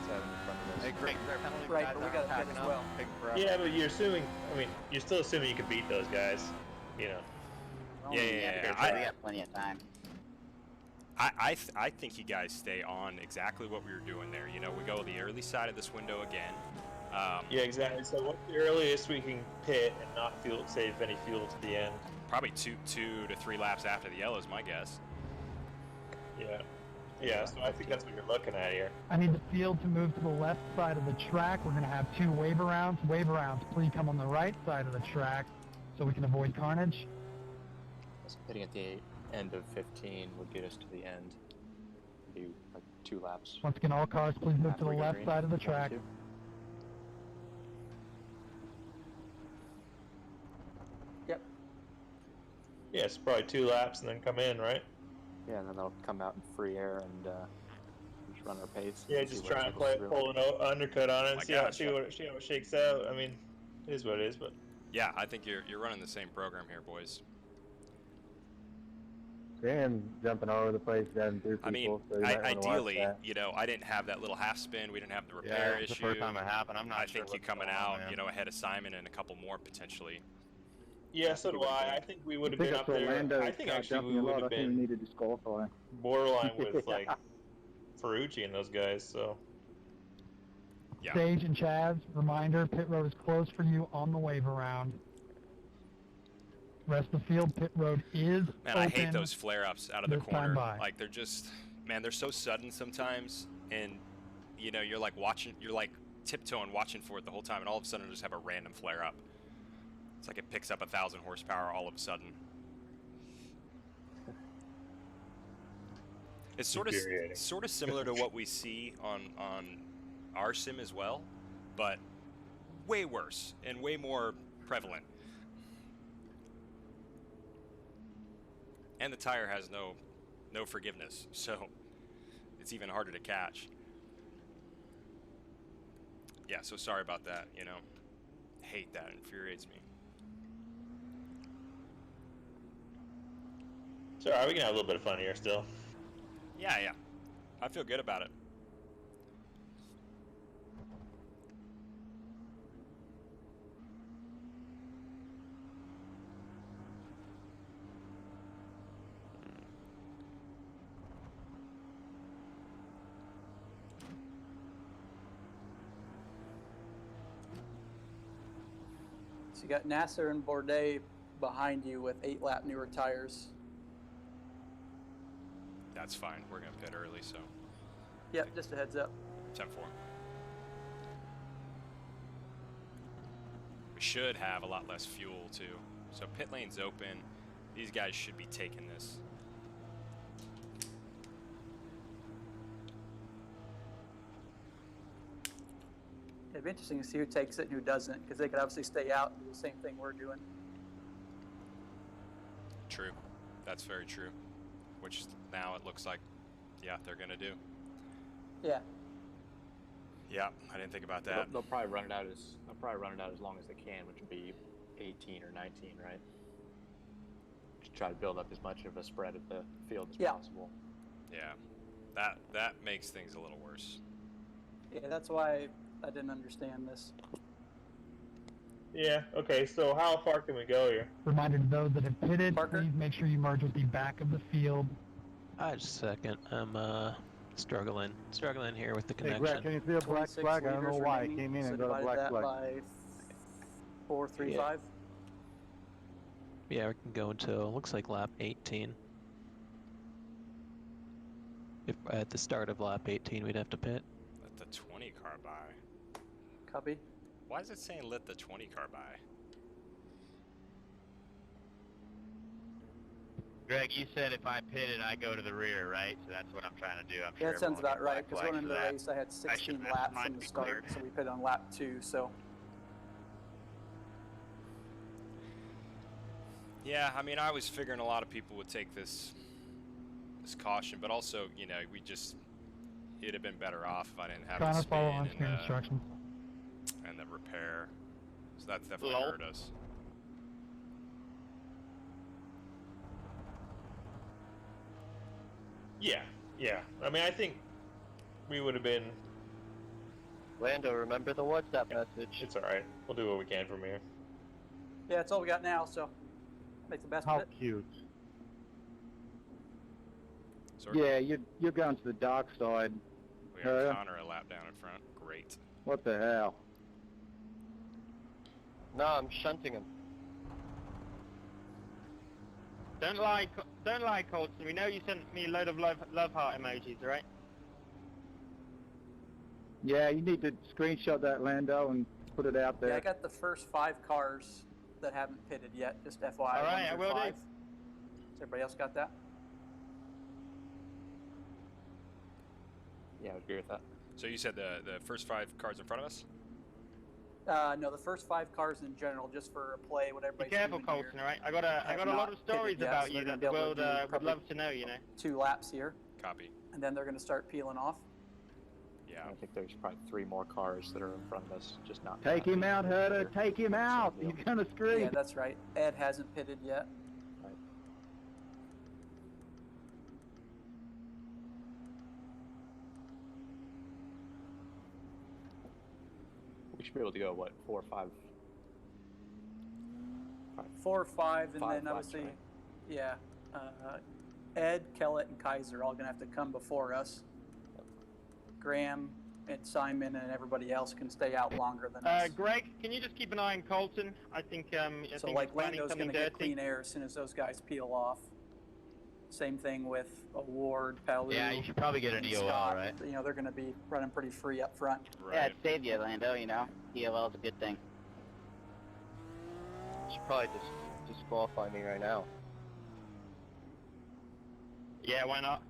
7 in front of us. Hey Greg, is there a penalty for Right, guys but we that gotta aren't pit as packing well. up? Taking forever? Yeah, but you're assuming. I mean, you're still assuming you can beat those guys. You know. Yeah. We got plenty of time. I think you guys stay on exactly what we were doing there. You know, we go the early side of this window again. Yeah, exactly. So what's the earliest we can pit and not save any fuel to the end? Probably two to 3 laps after the yellow is my guess. Yeah. Yeah, so I think that's what you're looking at here. I need the field to move to the left side of the track. We're going to have 2 wave arounds. Wave arounds, please come on the right side of the track so we can avoid carnage. So pitting at the end of 15 would get us to the end. do like 2 laps. Once again, all cars, please move to the Halfway left green, side of the 1 or track. 2. Yep. Yeah, it's probably 2 laps and then come in, right? Yeah, and then they'll come out in free air and just run our pace. Yeah, and see just what try and trickles through. pull an undercut on it Oh and my see how gosh. see how it shakes out. I mean, it is what it is, but Yeah, I think you're running the same program here, boys. Him jumping all over the place, driving through people. I mean, so you might wanna watch ideally, that. you know, I didn't have that little half spin. We didn't have the Yeah, repair it's the issue. first time it happened. I'm not I sure think you what's coming going on, out, man. you know, ahead of Simon and a couple more potentially. yeah, so do I. I think we would I have think been that's up what there. Lando I think got actually jumping we a would lot. I have think we been need to disqualify. borderline with like Ferrucci and those guys. So Yeah. Sage and Chaz, reminder, pit road is closed for you on the wave around. Rest of the field, pit road is Man, open. I hate those flare-ups out of the this time corner. by. Like they're just, man, they're so sudden sometimes, and you know, you're like tiptoeing, watching for it the whole time, and all of a sudden, just have a random flare-up. It's like it picks up 1,000 horsepower all of a sudden. It's sort of similar to what we see on our sim as well, but way worse and way more prevalent. And the tire has no forgiveness, so it's even harder to catch. Yeah, so sorry about that, you know. Hate that, it infuriates me. it's alright. We can have a little bit of fun here still. Yeah, I feel good about it. So you got Nasser and Bourdais behind you with 8-lap newer tires. That's fine. We're gonna pit early, so Yep, just a heads up. 10-4. We should have a lot less fuel too. So pit lane's open. These guys should be taking this. It'd be interesting to see who takes it and who doesn't, because they could obviously stay out and do the same thing we're doing. True. That's very true. Which now it looks like, yeah, they're gonna do. Yeah. Yeah, I didn't think about that. They'll probably run it out as long as they can, which would be 18 or 19, right? Just try to build up as much of a spread of the field as possible. Yeah, that makes things a little worse. Yeah, that's why I didn't understand this. Yeah. Okay. So how far can we go here? Reminder to those that have pitted, Parker? please make sure you merge with the back of the field. Just a second. I'm struggling here with the Hey, connection. Greg, can you see a black 26 flag? I don't know liters why it remaining, came in so and got a divide black that flag. by 435. Yeah, we can go until looks like lap 18. If at the start of lap 18 we'd have to pit. Let the 20 car by. Copy. Why is it saying let the 20 car by? Greg, you said if I pitted, I go to the rear, right? So that's what I'm trying to do. I'm Yeah, sure that sounds everyone will about get right, because black going into the flags for race I had 16 have laps mine from to the be start, cleared. so we pit on lap 2, so Yeah, I mean, I was figuring a lot of people would take this caution, but also, you know, it'd have been better off if I didn't have Trying the to follow spin on-screen instructions. and the repair. So that's definitely Lol. hurt us. Yeah. Yeah. I mean, I think we would have been. Lando, remember the WhatsApp message. It's all right. We'll do what we can from here. yeah, that's all we got now, so make the best How of it. cute. So Yeah, you're going to the dark side. we have yeah. Connor a lap down in front. Great. What the hell? No, I'm shunting him. Don't lie, Colton. We know you sent me a load of love heart emojis, right? Yeah, you need to screenshot that, Lando, and put it out Yeah, there. I got the first 5 cars that haven't pitted yet, just FYI. All right, 1 I through will do. 5. Has everybody else got that? Yeah, I would agree with that. So you said the first 5 cars in front of us? No, the first 5 cars in general, just for a play, what Be everybody's careful, doing Colton. here. All right, I got a not lot of stories pitted yet, about so you they're that gonna the be able world to do would probably love to know. You know. 2 laps here, Copy. and then they're going to start peeling off. Yeah. I think there's probably 3 more cars that are in front of us, just not. Take him out, Huda. Take him out. deal. He's gonna scream. Yeah, that's right. Ed hasn't pitted yet. Right. We should be able to go, what, 4 or 5? 4 or 5, and 5 then laps, obviously, right? yeah, Ed, Kellett, and Kaiser are all going to have to come before us. Graham and Simon and everybody else can stay out longer than us. Greg, can you just keep an eye on Colton? I think So he's like planning Lando's something going to get dirty. clean air as soon as those guys peel off. Same thing with Award, Palu. Yeah, you should probably get an and EOL, Scott. right? You know, they're going to be running pretty free up front. Right. Yeah, it saved you, Lando, you know? EOL is a good thing. You should probably just disqualify me right now. Yeah, why not?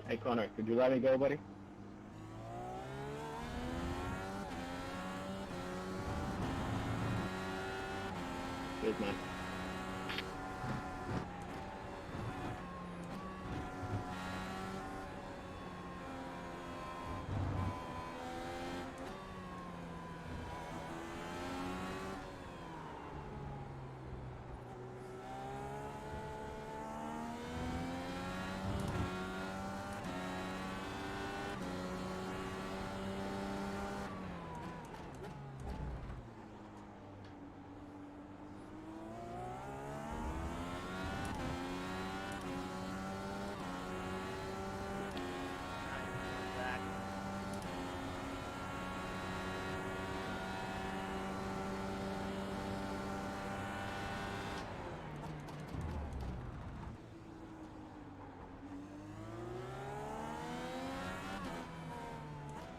Hey Connor, could you let me go, buddy? Cheers, man.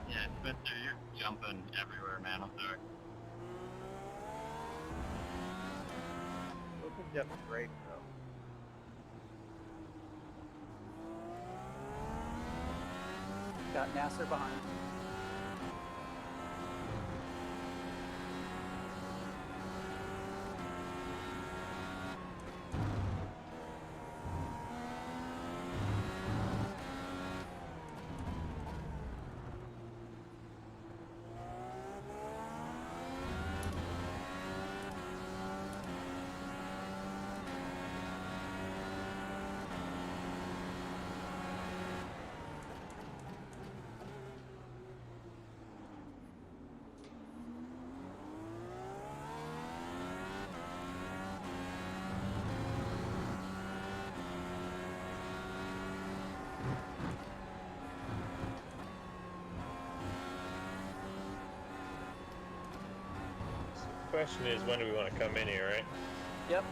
Yeah, Spencer, you're jumping everywhere, man. I'm sorry. Look at Jeff's great, bro. Got Nasser behind. Question is, when do we want to come in here, right? Yep.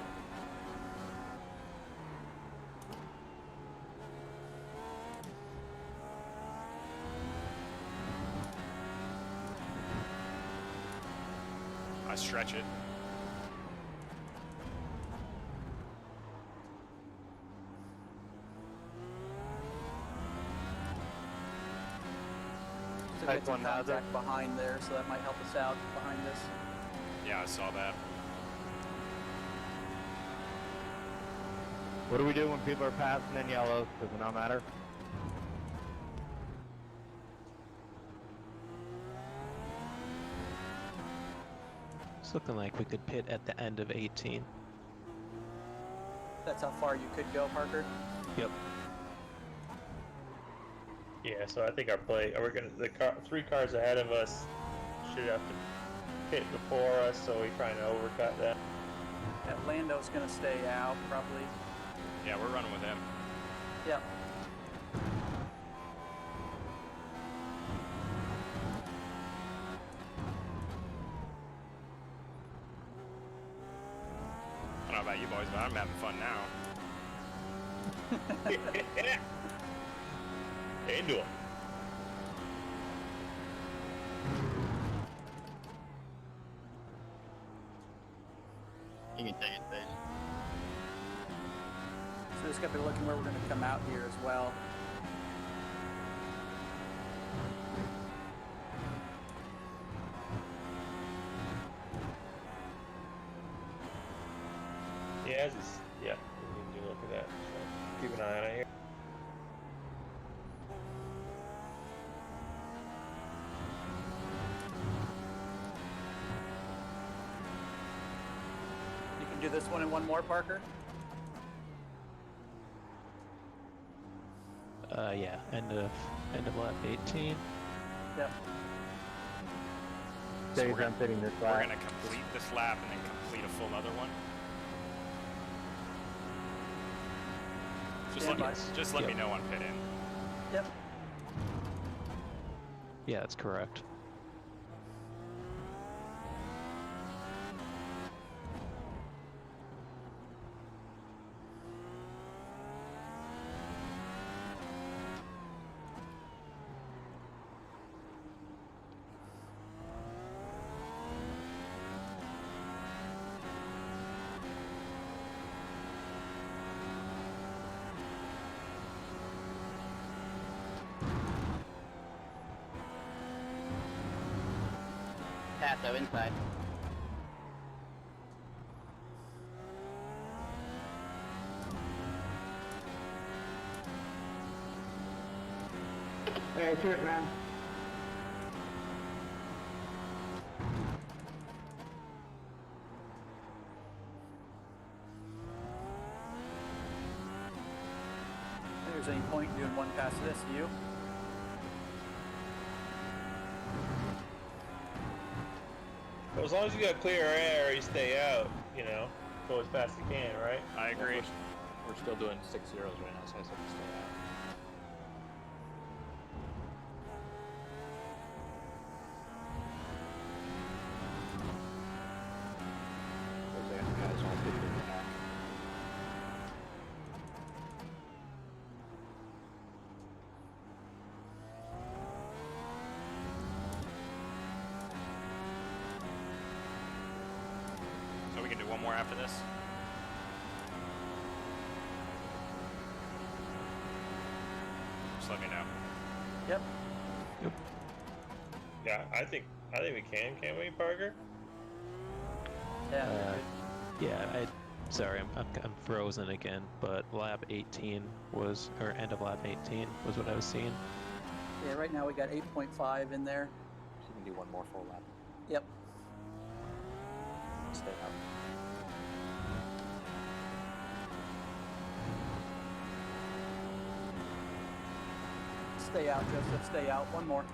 I stretch it. to Type get some 1 hazard. contact behind there, so that might help us out behind this. Yeah, I saw that. What do we do when people are passing in yellows? Does it not matter? It's looking like we could pit at the end of 18. That's how far you could go, Parker. Yep. Yeah, so I think our play, we're gonna, three cars ahead of us should have to pit before us, so we're trying to overcut them. Yeah, Lando's gonna stay out, probably. Yeah, we're running with him. Yep. I don't know about you boys, but I'm having fun now. Into it. You can take it, Paige. So just gotta be looking where we're gonna come out here as well. Yeah, we need to look at that. So keep an eye on it here. You can do this one and one more, Parker. Yeah, end of lap 18. Yep. So Days we're I'm pitting this We're lap. gonna complete this lap and then complete a full other one. Just let me know on pit in. Yep. Yeah, that's correct. Passo inside. Hey, cheers, man. If there's any point in doing one pass of this, you? Well, as long as you got clear air, you stay out, you know, go as fast as you can, right? I agree. We're still doing 6 zeros right now, so I said to stay out. Those guys all pitted in the back. So we can do one more after this. Just let me know. Yep. Yeah, I think we can, can't we, Parker? Yeah. Yeah, sorry, I'm frozen again, but lap 18 was, or end of lap 18 was what I was seeing. Yeah, right now we got 8.5 in there. So you can do one more full lap. Yep. Stay out. Stay out, Joseph. Stay out. One more.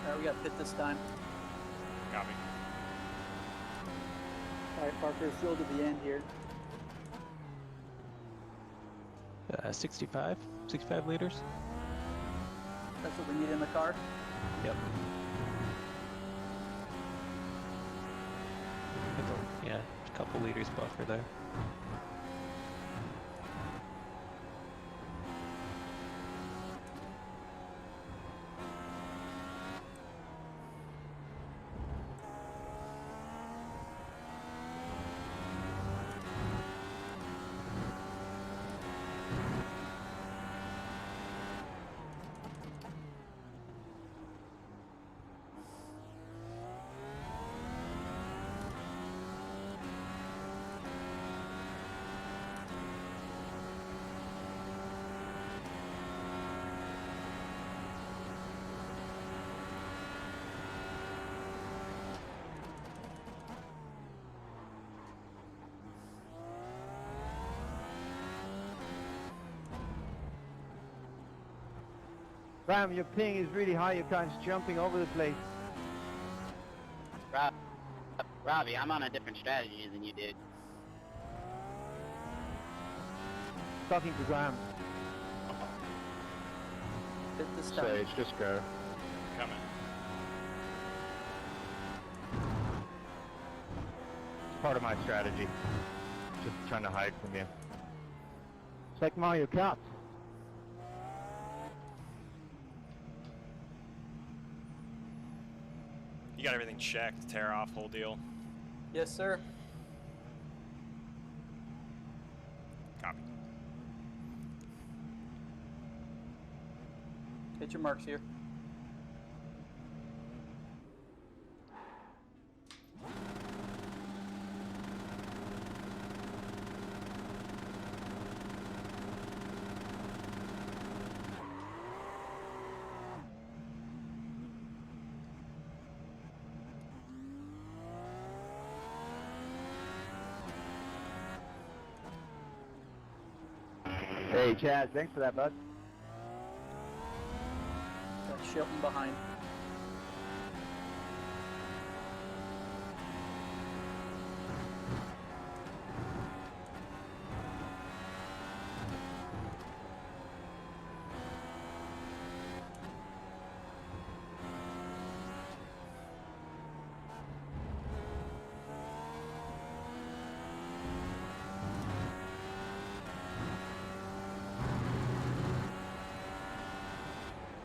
Alright, we got pit this time. Copy. Alright, Parker, fuel to the end here. 65 liters. That's what we need in the car. Yep. Yeah, a couple liters buffer there. Ram, your ping is really high. You're kind of jumping over the place. Robbie, I'm on a different strategy than you did. Talking to Graham. Hit this time. Sage, just go. Coming. It's part of my strategy. Just trying to hide from you. It's like Mario Kart. You got everything checked, tear off, whole deal. Yes, sir. Copy. Hit your marks here. Hey, Chad, thanks for that, bud. Got Shilton behind.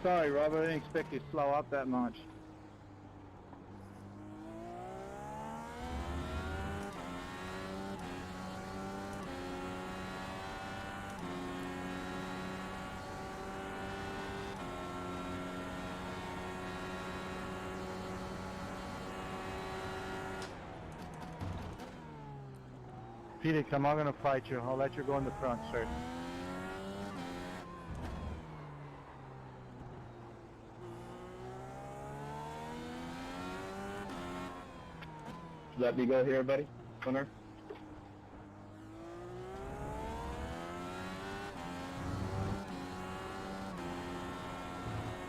Sorry, Robert, I didn't expect you to slow up that much. Felix, I'm not going to fight you. I'll let you go in the front, sir. Let me go here, buddy. Winner.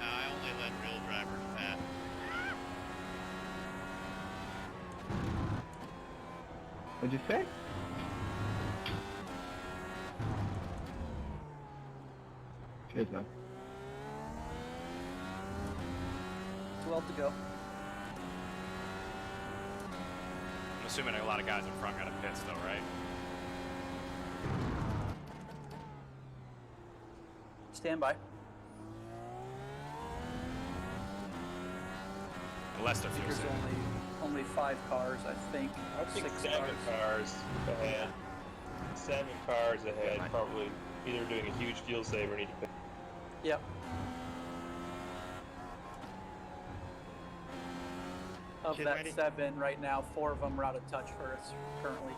No, I only let real drivers pass. What'd you say? Cheers, man. 12 to go. I'm assuming a lot of guys in front got a pits though, right? Stand by. Unless they're fuel There's saving. only 5 cars, I think. I think 6 7 cars. cars ahead. 7 cars ahead, probably either doing a huge fuel save or need to pick. Yep. Of Shit, that ready? 7 right now, 4 of them are out of touch for us currently.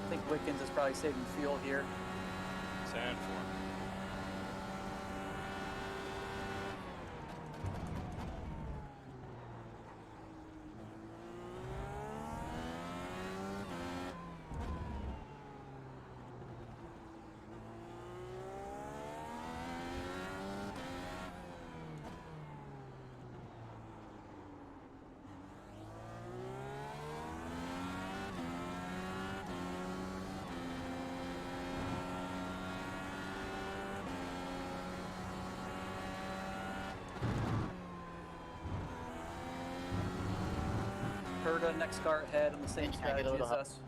I think Wickens is probably saving fuel here. 10-4. Herda, next car ahead on the same Can I get a strategy little as help? us.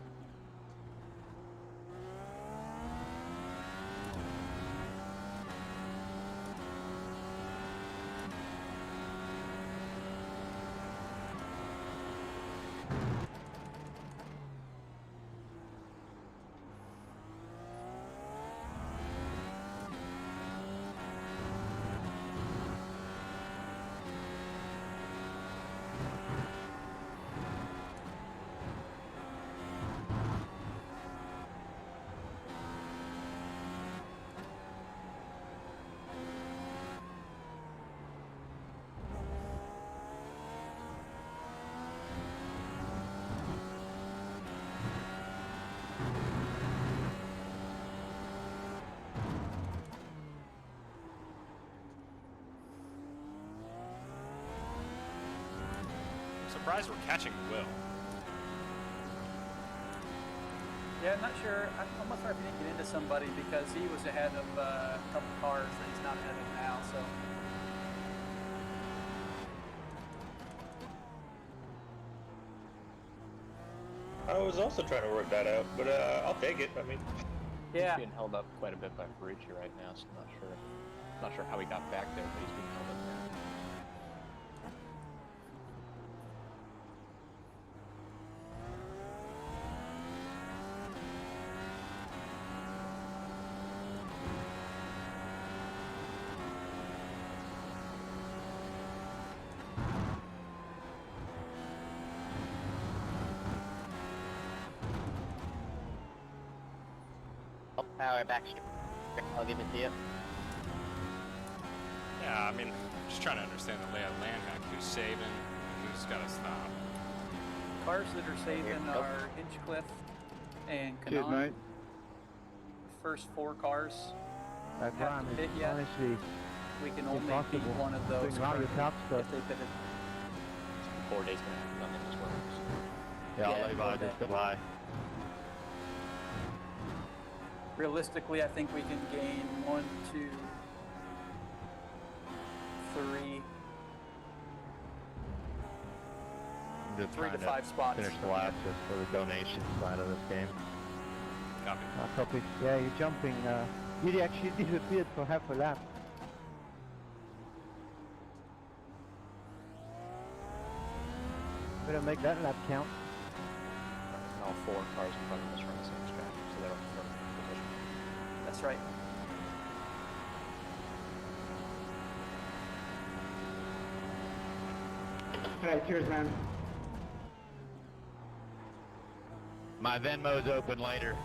surprised we're catching Will. Yeah, I'm not sure. I'm almost sorry if he didn't get into somebody because he was ahead of a couple cars that he's not ahead of now. So I was also trying to work that out, but I'll take it. I mean, yeah, He's being held up quite a bit by Ferrucci right now, so I'm not sure how he got back there, but he's being held up there. Power back. I'll give it to you. Yeah, I mean, just trying to understand the lay of the land, like who's saving, who's got to stop. cars that are saving are Hinchcliffe and Cheers, Canaan. mate. The first 4 cars I haven't promise, hit yet. honestly, We can only beat impossible. one of those Doing all your top stuff. if they pitted. 4 days gonna have nothing as well. Yeah, Yeah, I'll leave out just to lie. Realistically, I think we can gain 1, 2, 3, I'm just 3 to trying 5 spots. finish the lap just for the donation side of this game. Copy. Copy. Yeah, you're jumping. You actually disappeared for half a lap. Better make that lap count. And all 4 cars in front of us run the same strategy, so they're all first position. That's right. Alright, cheers, man. My Venmo's open later.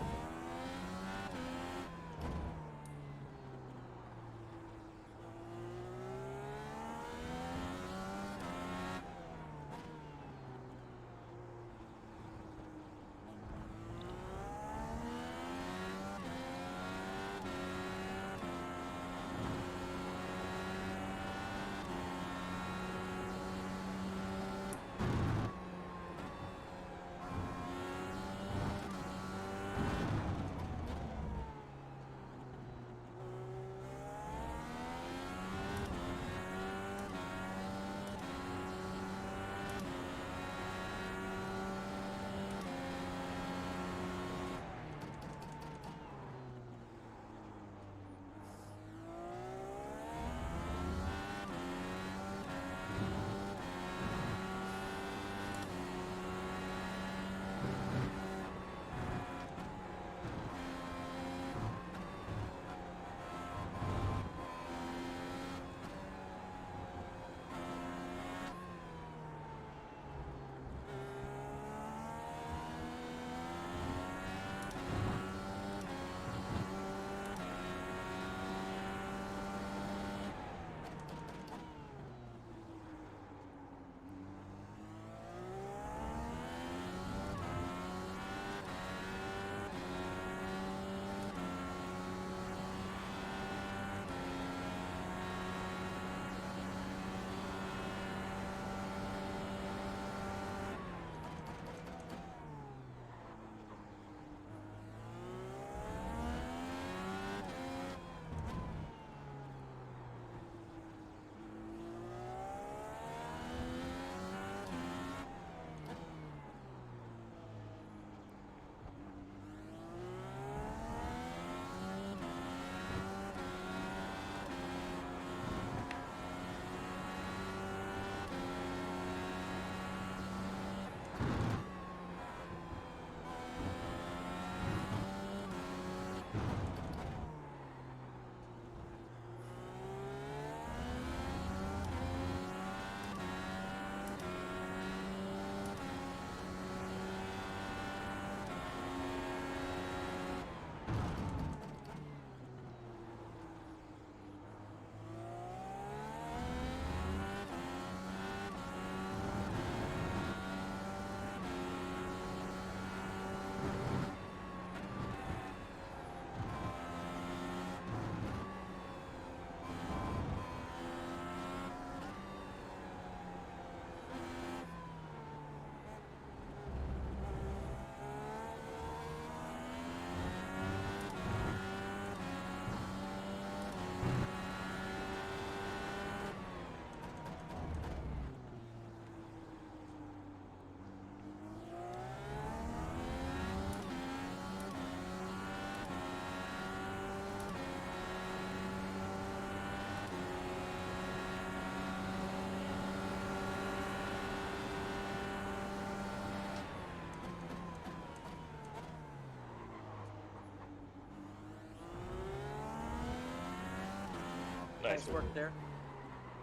Nice work there.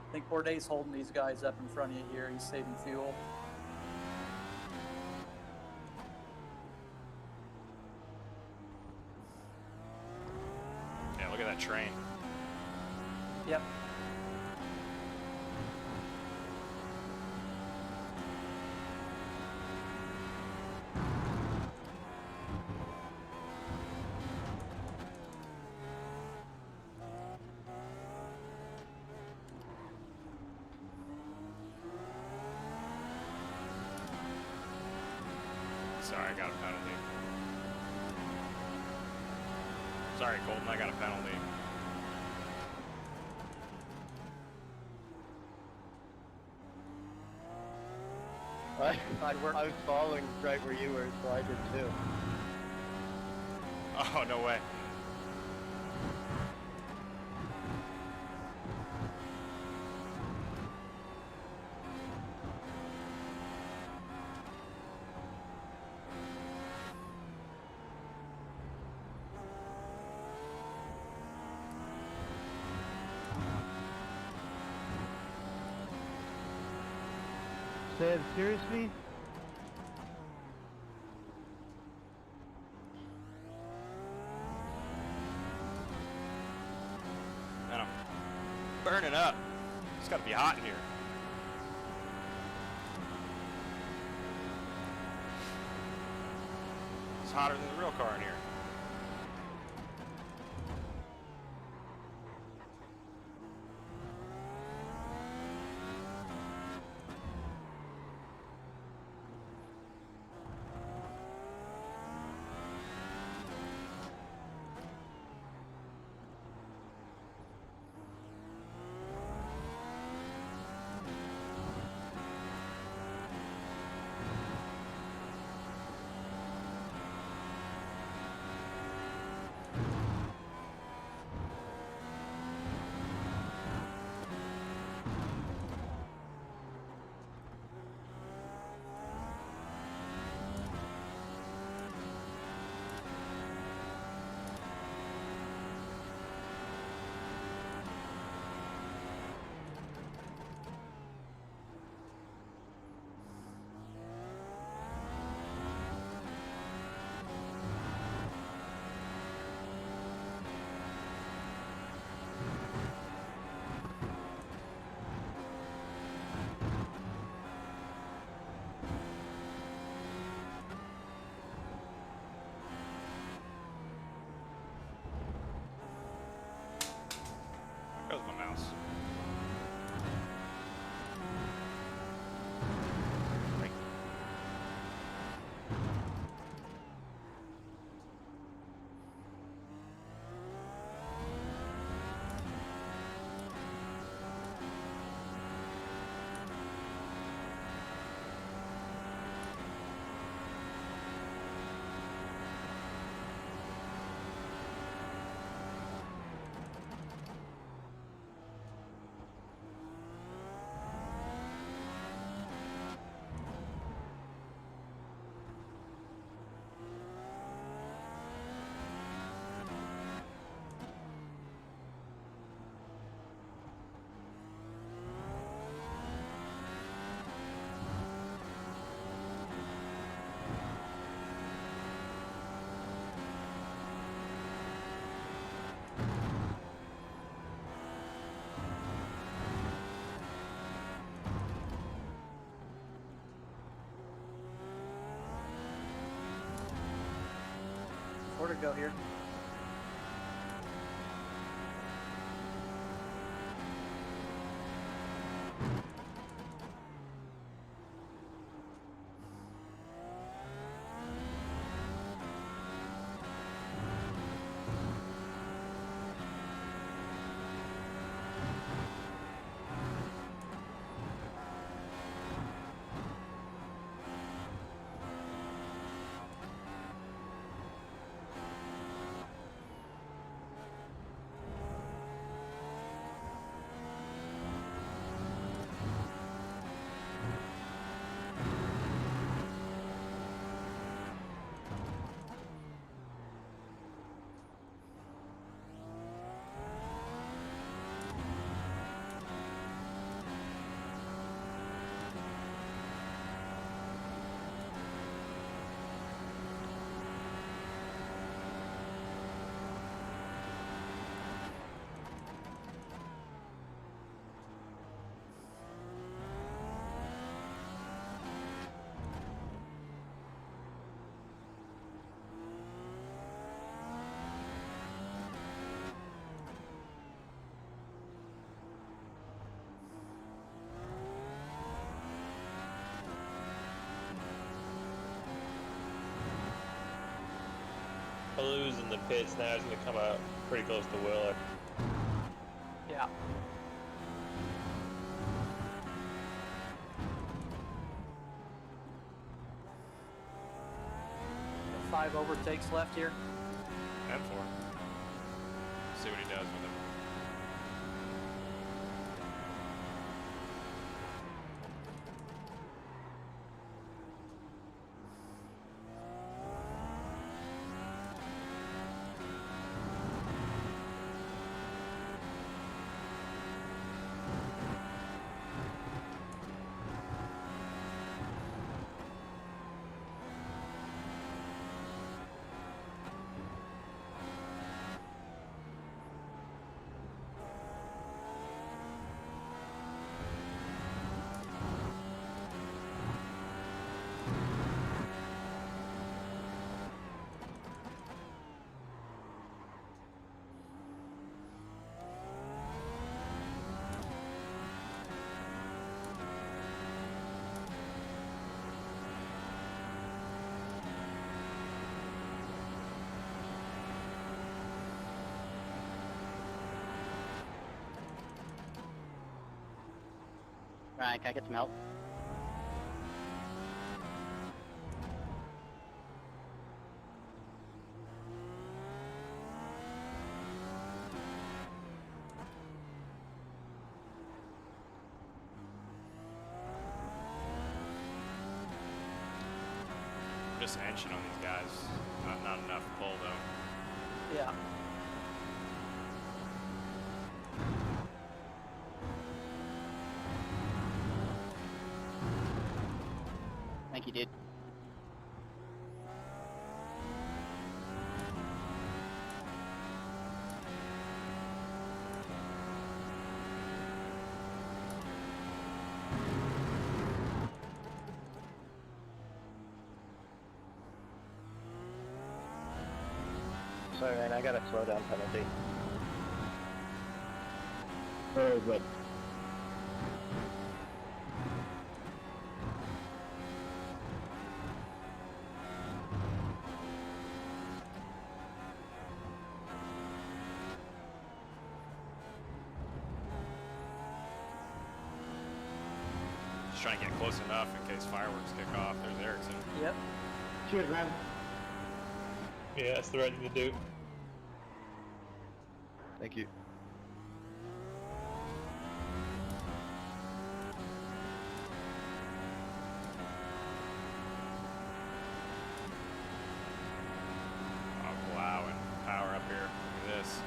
I think Bourdais holding these guys up in front of you here. He's saving fuel. Yeah, look at that train. Yep. Sorry, I got a penalty. Sorry, Colton, I got a penalty. I was following right where you were, so I did too. Oh, no way. Say it seriously? Man, I'm burning up. It's got to be hot in here. It's hotter than the real car in here. There goes my mouse. Where to go here? Palou's in the pits now. He's going to come out pretty close to Willer. Yeah. Got 5 overtakes left here. And 4. See what he does with him. Ryan, can I get some help? Just inching on these guys. Not enough pull though. Yeah. Thank you, dude. Sorry, man, I got a slowdown penalty. Very good. Just trying to get close enough in case fireworks kick off. There's Ericsson. Yep. Cheers, man. Yeah, that's the right thing to do. Thank you. Oh wow, and power up here. Look at this.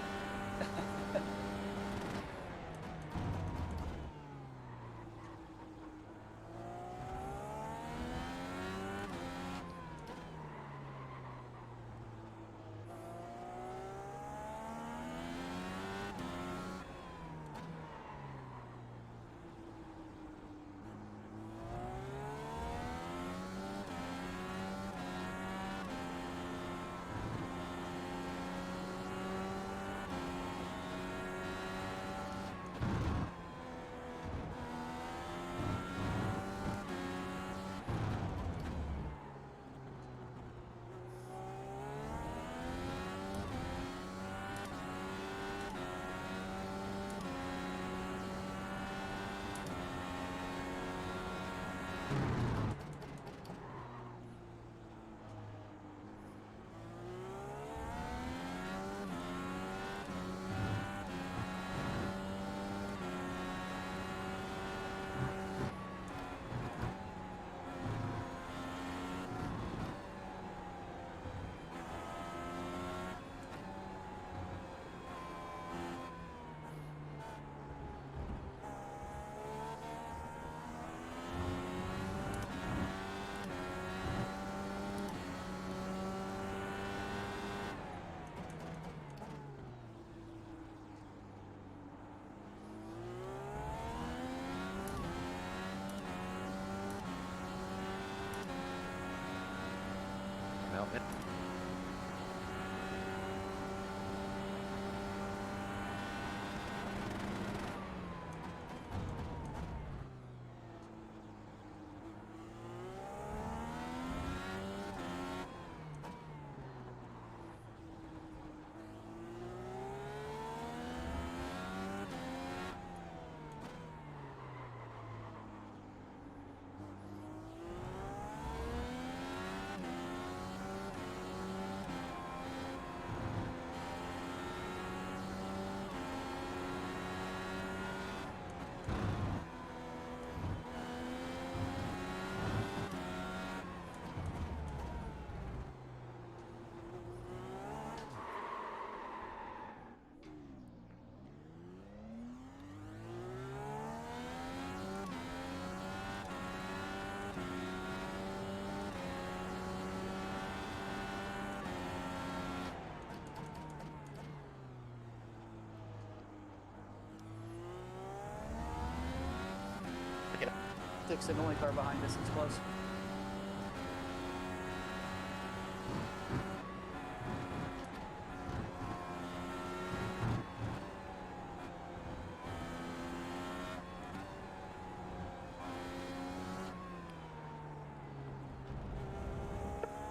6 and only car behind us. It's close.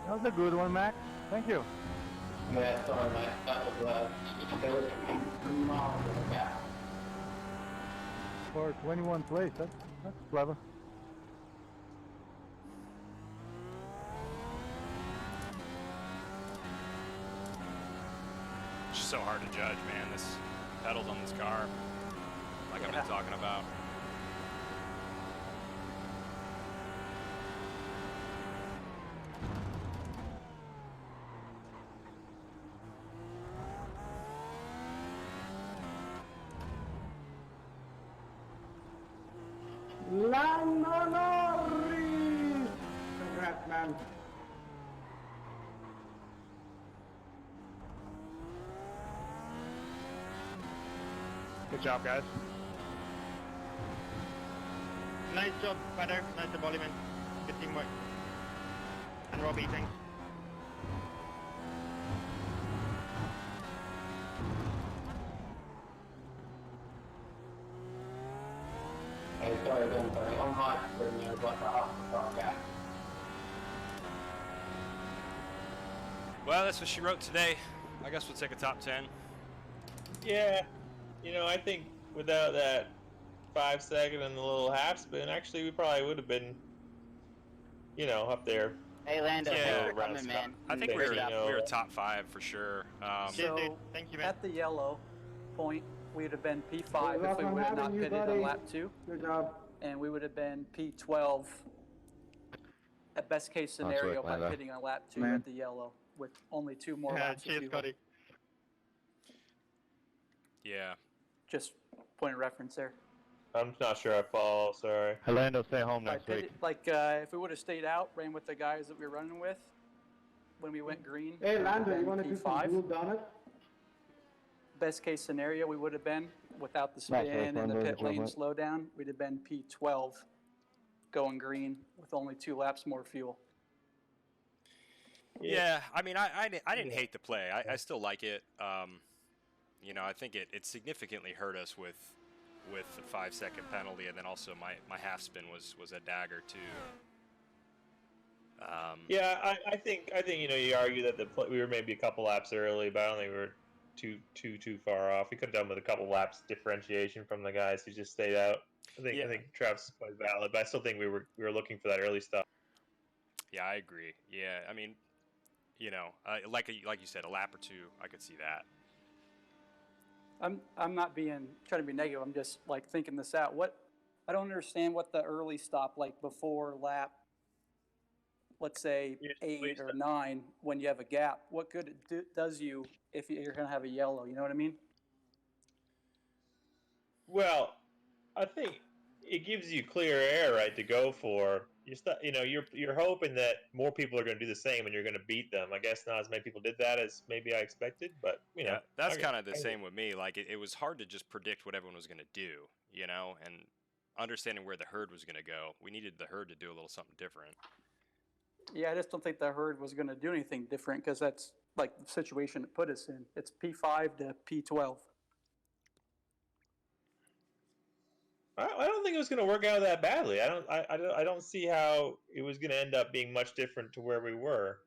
That was a good one, Max. Thank you. Yeah, sorry, mate. That was, there was a remarkable gap. For 21 place, that's clever. It's just so hard to judge, man. This pedals on this car, like I've been talking about. Lando Norris! Congrats, man. Good job, guys. Nice job, Better. Nice embodiment. Good teamwork. And Robbie, thanks. Hey, sorry, Ben, sorry. On my screen, there's like a half a car gap. Well, that's what she wrote today. I guess we'll take a top 10. Yeah, I think without that 5 second and the little half spin, actually we probably would have been, up there. Hey, Lando, Yeah, thanks for around coming, Scott. man. I think we Great were, job. we were top 5 for sure. Cheers, dude. So Thank you, man. at the yellow point, we would have been P5 if we would have not pitted on lap 2. Good job. And we would have been P12 at best case scenario by pitting on lap 2 at the yellow with only 2 more Yeah, laps. cheers, Scotty. Yeah. Just point of reference there. I'm not sure I follow, sorry. Orlando, stay home I next week. pitted, if we would have stayed out, ran with the guys that we were running with when we went green. Hey, we would have Lando, you been want to do some P5. dual donuts? Best case scenario, we would have been without the Nice, spin and the Orlando, pit good lane job, slowdown. We'd have been P12 going green with only 2 laps more fuel. Yeah, I mean, I didn't hate the play. I still like it. I think it significantly hurt us with the 5 second penalty, and then also my half spin was a dagger too. Yeah, I think you argue that we were maybe a couple laps early, but I don't think we were too far off. We could have done with a couple laps differentiation from the guys who just stayed out. I think Travis is quite valid, but I still think we were looking for that early stuff. Yeah, I agree. Yeah, I mean, like you said, a lap or 2, I could see that. I'm not trying to be negative. I'm just thinking this out. I don't understand what the early stop before lap, let's say 8 or 9, when you have a gap. What good it does you if you're going to have a yellow? You know what I mean? Well, I think it gives you clear air, right, to go for. You're hoping that more people are going to do the same and you're going to beat them. I guess not as many people did that as maybe I expected, but Yeah, that's kind of the same with me. It was hard to just predict what everyone was going to do, and understanding where the herd was going to go. We needed the herd to do a little something different. Yeah, I just don't think the herd was going to do anything different because that's the situation it put us in. It's P5 to P12. I don't think it was going to work out that badly. I don't see how it was going to end up being much different to where we were.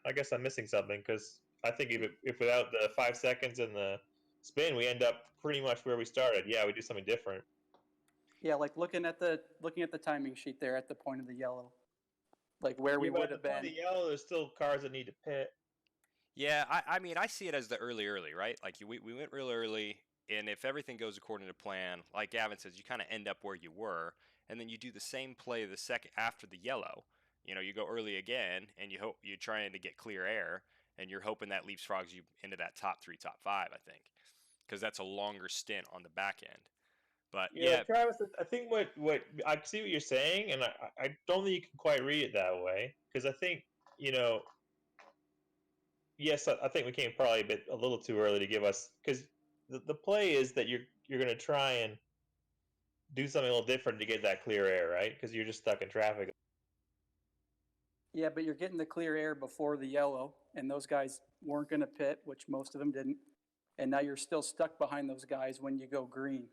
I guess I'm missing something because I think if without the 5 seconds and the spin, we end up pretty much where we started. Yeah, we do something different. Yeah, looking at the timing sheet there at the point of the yellow, where we would have been. The yellow, there's still cars that need to pit. Yeah, I mean, I see it as the early, right? We went real early. And if everything goes according to plan, like Gavin says, you kind of end up where you were, and then you do the same play the second after the yellow. You go early again, and you're trying to get clear air, and you're hoping that leapfrogs you into that top 3, top 5. I think, because that's a longer stint on the back end. But yeah, Travis, I think what I see what you're saying, and I don't think you can quite read it that way because I think yes, I think we came probably a little too early to give us because. The play is that you're going to try and do something a little different to get that clear air, right? Because you're just stuck in traffic. Yeah, but you're getting the clear air before the yellow, and those guys weren't going to pit, which most of them didn't. And now you're still stuck behind those guys when you go green.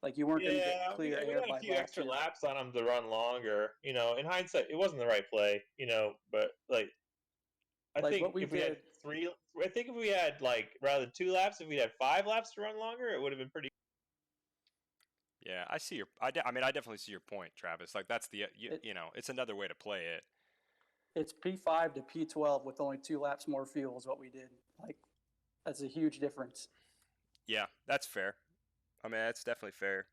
Like you weren't going to get clear we air had a by few lap extra 2. laps on them to run longer. You know, in hindsight, it wasn't the right play. You know, but like, I Like think what we if we had did- 3, I think if we had like rather than 2 laps, if we had 5 laps to run longer, it would have been pretty. Yeah, I see your. I mean, I definitely see your point, Travis. Like that's the you know, it's another way to play it. It's P5 to P12 with only 2 laps more fuel is what we did. Like that's a huge difference. Yeah, that's fair. I mean, that's definitely fair.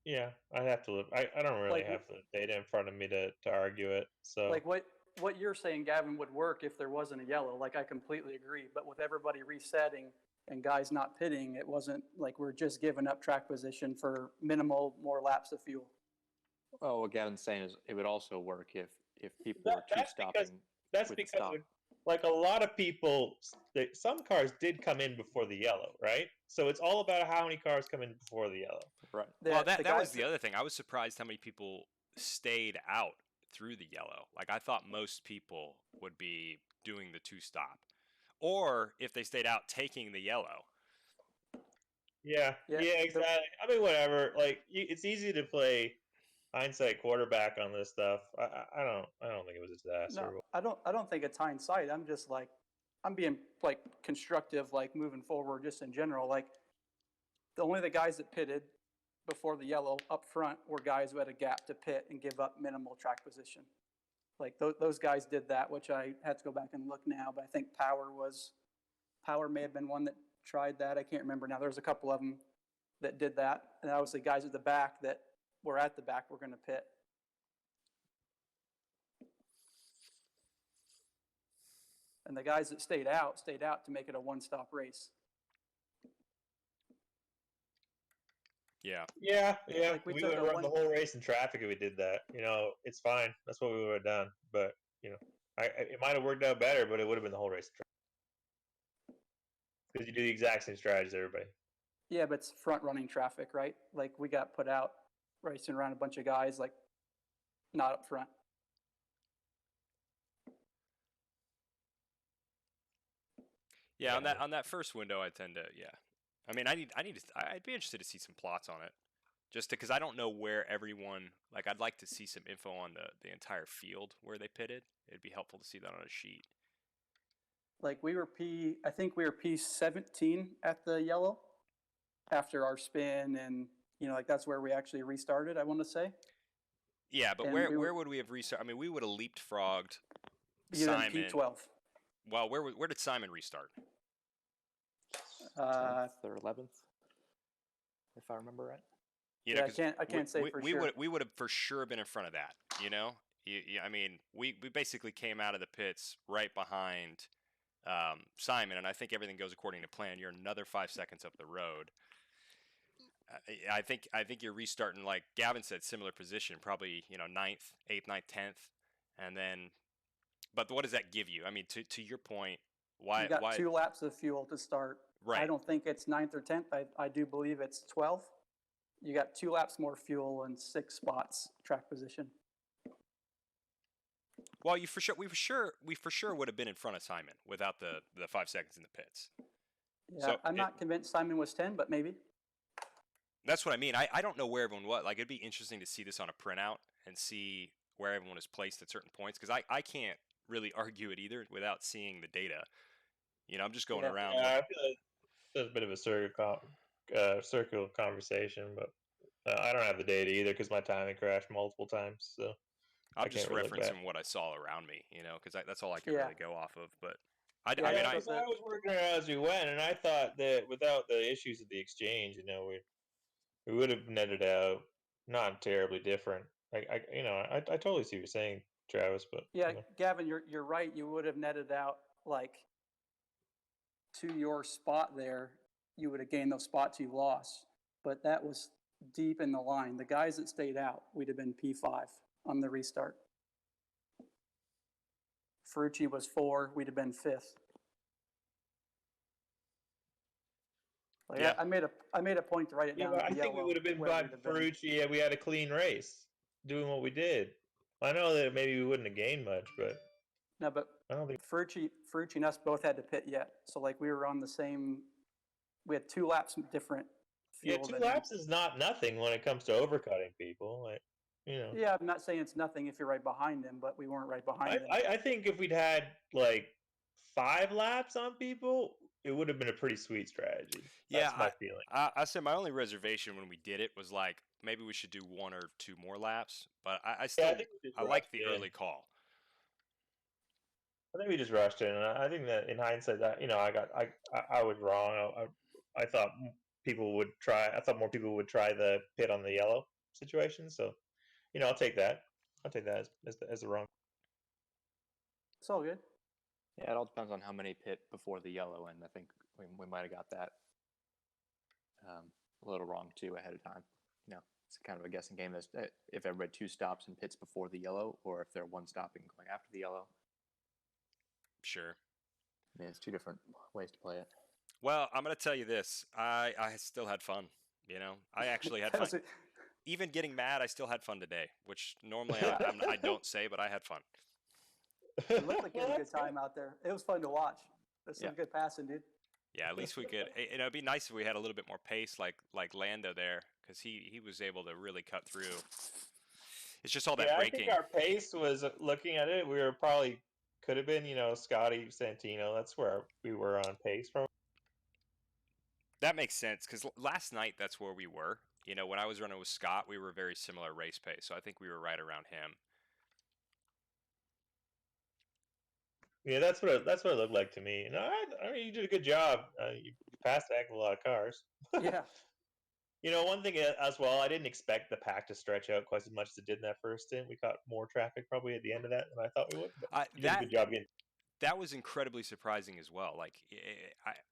Yeah, I have to look. I don't really Like- have the data in front of me to argue it. So Like what you're saying, Gavin, would work if there wasn't a yellow. Like I completely agree. But with everybody resetting and guys not pitting, it wasn't like we're just giving up track position for minimal more laps of fuel. Oh, what Gavin's saying is it would also work if people were two stopping. that's with the because stop. like a lot of people, some cars did come in before the yellow, right? So it's all about how many cars come in before the yellow. Right. Well, that was the other thing. I was surprised how many people stayed out through the yellow. Like I thought most people would be doing the 2-stop, or if they stayed out, taking the yellow. Yeah, exactly. I mean, whatever. Like, it's easy to play hindsight quarterback on this stuff. I don't think it was a disaster. No, I don't think it's hindsight. I'm just like, I'm being like constructive, like moving forward, just in general. Like, the guys that pitted before the yellow up front were guys who had a gap to pit and give up minimal track position. Like those guys did that, which I had to go back and look now. But I think Power may have been one that tried that. I can't remember now. There's a couple of them that did that, and obviously guys at the back that were at the back were going to pit. And the guys that stayed out to make it a one-stop race. Yeah. Like we we would took have a run the whole race in traffic if we did that. You know, it's fine. That's what we would have done. But you know, it might have worked out better, but it would have been the whole race in traffic. Because you do the exact same strategy as everybody. Yeah, but it's front-running traffic, right? Like we got put out racing around a bunch of guys, like not up front. Yeah, on that first window, I tend to I mean, I'd be interested to see some plots on it, just because I don't know where everyone. Like, I'd like to see some info on the entire field where they pitted. It'd be helpful to see that on a sheet. Like I think we were P17 at the yellow after our spin, and like that's where we actually restarted. I want to say. Yeah, but where would we have restarted? I mean, we would have leapfrogged Simon. P12. Well, where did Simon restart? 10th or 11th, if I remember right. You know, I can't say for sure. We would have for sure been in front of that. You know, I mean, we basically came out of the pits right behind Simon, and I think everything goes according to plan. You're another 5 seconds up the road. I think you're restarting, like Gavin said, similar position, probably 9th, 8th, 9th, 10th, and then. But what does that give you? I mean, to your point, why? You got 2 laps of fuel to start. Right. I don't think it's 9th or 10th. I do believe it's 12th. You got 2 laps more fuel and 6 spots track position. Well, we for sure would have been in front of Simon without the 5 seconds in the pits. Yeah, so I'm not convinced Simon was 10, but maybe. That's what I mean. I don't know where everyone was. Like, it'd be interesting to see this on a printout and see where everyone is placed at certain points, because I can't really argue it either without seeing the data. I'm just going around. Yeah, I feel like there's a bit of a circular conversation, but I don't have the data either because my timing crashed multiple times. So I'm just referencing what I saw around me, because that's all I can really go off of. But I was working around as we went, and I thought that without the issues of the exchange, we would have netted out not terribly different. I totally see what you're saying, Travis, but yeah, Gavin, you're right. You would have netted out like to your spot there. You would have gained those spots you lost, but that was deep in the line. The guys that stayed out, we'd have been P5 on the restart. Ferrucci was 4, we'd have been 5th. Like Yeah. I made a point to write it Yeah, down. but I in think we yellow would have been where by we'd have been. Ferrucci. Yeah, we had a clean race, doing what we did. I know that maybe we wouldn't have gained much, but No, but I don't think. Ferrucci and us both had to pit yet. So like we were on the same. We had 2 laps different. Yeah, Fuel 2 than laps is not nothing when it comes to overcutting people. Like, you know. Yeah, I'm not saying it's nothing if you're right behind him, but we weren't right behind him. I think if we'd had like 5 laps on people, it would have been a pretty sweet strategy. Yeah, That's my feeling. I said my only reservation when we did it was like maybe we should do 1 or 2 more laps, but I still think we just I like rushed the in. early call. I think we just rushed in, and I think that in hindsight, that I was wrong. I thought people would try. I thought more people would try the pit on the yellow situation. So, I'll take that. I'll take that as the wrong. It's all good. Yeah, it all depends on how many pit before the yellow, and I think we might have got that a little wrong too ahead of time. It's kind of a guessing game as if everybody 2 stops and pits before the yellow, or if they're 1 stopping going after the yellow. Sure. Yeah, it's 2 different ways to play it. Well, I'm gonna tell you this. I still had fun. I actually had fun. Even getting mad, I still had fun today, which normally I don't say, but I had fun. It looked like you had a good time out there. It was fun to watch. There's some good passing, dude. Yeah, at least we could. It'd be nice if we had a little bit more pace, like Lando there, because he was able to really cut through. It's just all that braking. I think our pace was, looking at it, we were probably could have been, Scotty Santino. That's where we were on pace from. That makes sense because last night that's where we were. When I was running with Scott, we were very similar race pace, so I think we were right around him. Yeah, that's what it looked like to me. And I mean, you did a good job. You passed a heck of a lot of cars. Yeah. One thing as well, I didn't expect the pack to stretch out quite as much as it did in that first stint. We caught more traffic probably at the end of that than I thought we would. But you did a good job getting. That was incredibly surprising as well. Like,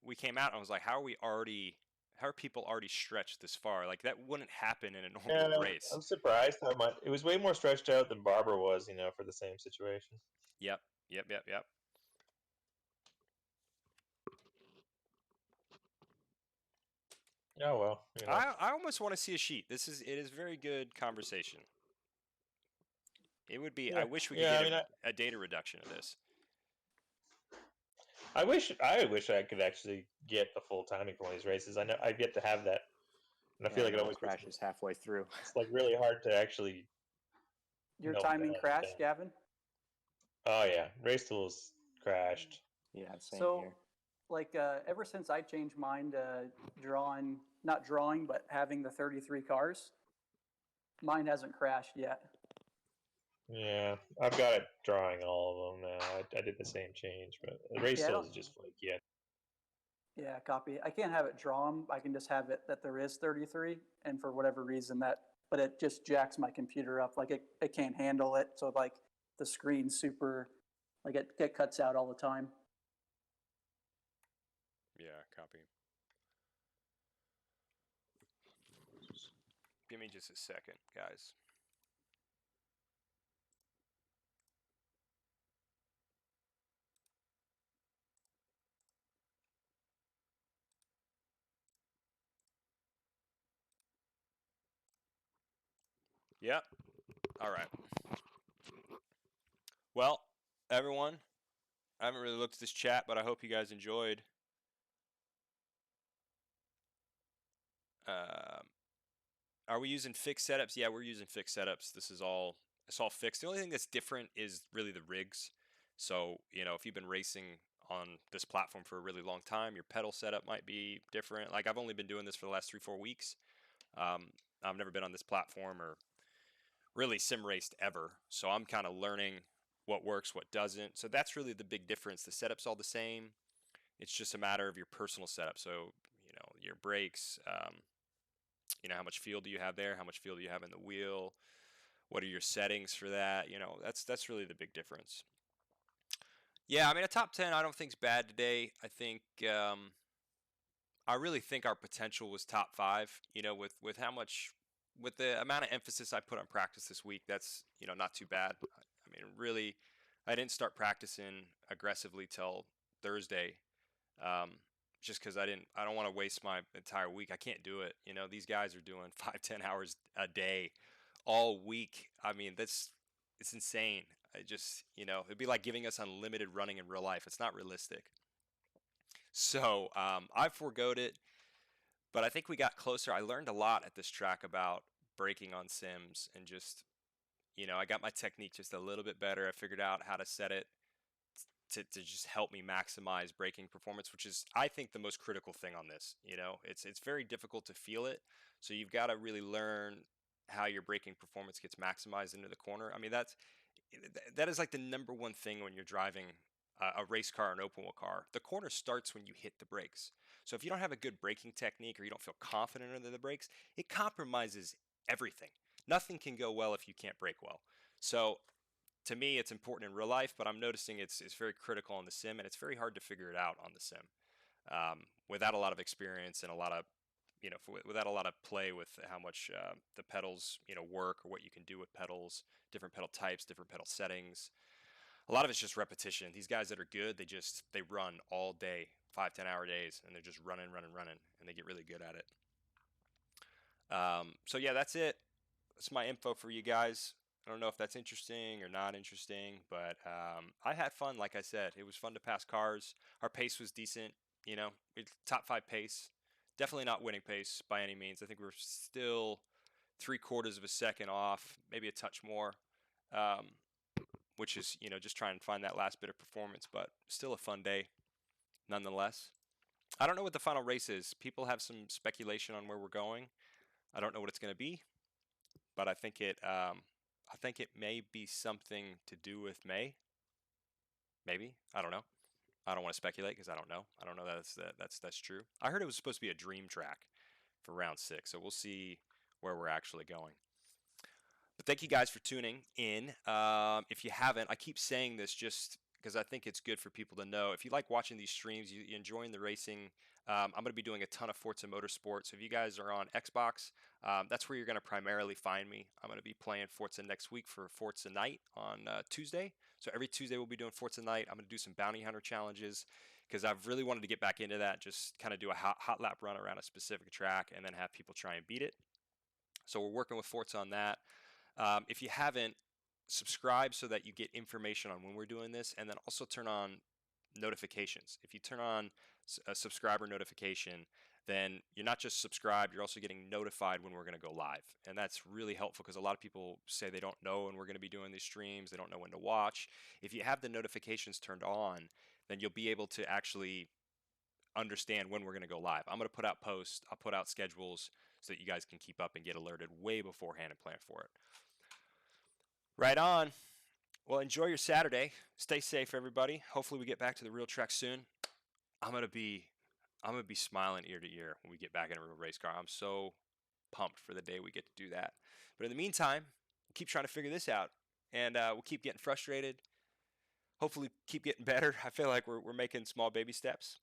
we came out and I was like, how are people already stretched this far? Like, that wouldn't happen in a normal race. I'm surprised how much. It was way more stretched out than Barber was, for the same situation. Yep. Oh, well. I almost want to see a sheet. It is very good conversation. It would be, I wish we could get a data reduction of this. I wish I could actually get the full timing for one of these races. I know I've yet to have that, and I feel like it always crashes halfway through. It's like really hard to actually. Your timing crashed, Gavin? Oh yeah, race tools crashed. Yeah, same so, here. Ever since I changed mine to not drawing, but having the 33 cars, mine hasn't crashed yet. Yeah, I've got it drawing all of them now. I did the same change, but the race tools is just flaky. Yeah, copy. I can't have it drawn. I can just have it that there is 33, and for whatever reason but it just jacks my computer up. Like it can't handle it. So like the screen's super, like it cuts out all the time. Yeah, copy. Give me just a second, guys. Yep. All right. Well, everyone, I haven't really looked at this chat, but I hope you guys enjoyed. Are we using fixed setups? Yeah, we're using fixed setups. It's all fixed. The only thing that's different is really the rigs. So, if you've been racing on this platform for a really long time, your pedal setup might be different. Like, I've only been doing this for the last 3-4 weeks. I've never been on this platform or really sim raced ever. So I'm kind of learning what works, what doesn't. So that's really the big difference. The setup's all the same. It's just a matter of your personal setup. So, your brakes, how much fuel do you have there? How much fuel do you have in the wheel? What are your settings for that? That's really the big difference. Yeah, I mean, a top 10 I don't think's bad today. I think I really think our potential was top 5, with the amount of emphasis I put on practice this week. That's, not too bad. I mean, really, I didn't start practicing aggressively till Thursday. just because I don't want to waste my entire week. I can't do it. You know, these guys are doing 5-10 hours a day all week. I mean, it's insane. I just, you know, it'd be like giving us unlimited running in real life. It's not realistic. So I foregoed it, but I think we got closer. I learned a lot at this track about braking on sims and just, you know, I got my technique just a little bit better. I figured out how to set it to just help me maximize braking performance, which is, I think, the most critical thing on this. You know, it's very difficult to feel it, so you've got to really learn how your braking performance gets maximized into the corner. I mean, that is like the number one thing when you're driving a race car or an open wheel car. The corner starts when you hit the brakes. So if you don't have a good braking technique or you don't feel confident under the brakes, it compromises everything. Nothing can go well if you can't brake well. So to me, it's important in real life, but I'm noticing it's very critical on the sim, and it's very hard to figure it out on the sim without a lot of experience and a lot of, you know, without a lot of play with how much the pedals, you know, work, or what you can do with pedals, different pedal types, different pedal settings. A lot of it's just repetition. These guys that are good, they run all day, 5-10 hour days, and they're just running, and they get really good at it. So yeah, that's it. That's my info for you guys. I don't know if that's interesting or not interesting, but I had fun. Like I said, it was fun to pass cars. Our pace was decent. You know, top 5 pace. Definitely not winning pace by any means. I think we're still 3/4 of a second off, maybe a touch more, which is, you know, just trying to find that last bit of performance, but still a fun day nonetheless. I don't know what the final race is. People have some speculation on where we're going. I don't know what it's going to be, but I think it may be something to do with May. Maybe. I don't know. I don't want to speculate because I don't know. I don't know that's true. I heard it was supposed to be a dream track for round 6, so we'll see where we're actually going. But thank you guys for tuning in. If you haven't, I keep saying this just because I think it's good for people to know. If you like watching these streams, you're enjoying the racing, I'm going to be doing a ton of Forza Motorsports. So if you guys are on Xbox, that's where you're going to primarily find me. I'm going to be playing Forza next week for Forza Night on Tuesday. So every Tuesday we'll be doing Forza Night. I'm going to do some bounty hunter challenges because I've really wanted to get back into that, just kind of do a hot lap run around a specific track and then have people try and beat it. So we're working with Forza on that. If you haven't, subscribe so that you get information on when we're doing this, and then also turn on notifications. If you turn on a subscriber notification, then you're not just subscribed, you're also getting notified when we're going to go live. And that's really helpful because a lot of people say they don't know when we're going to be doing these streams, they don't know when to watch. If you have the notifications turned on, then you'll be able to actually understand when we're going to go live. I'm going to put out posts, I'll put out schedules so that you guys can keep up and get alerted way beforehand and plan for it. Right on. Well, enjoy your Saturday. Stay safe, everybody. Hopefully we get back to the real track soon. I'm gonna be smiling ear to ear when we get back in a real race car. I'm so pumped for the day we get to do that. But in the meantime, we'll keep trying to figure this out, and we'll keep getting frustrated. Hopefully keep getting better. I feel like we're making small baby steps.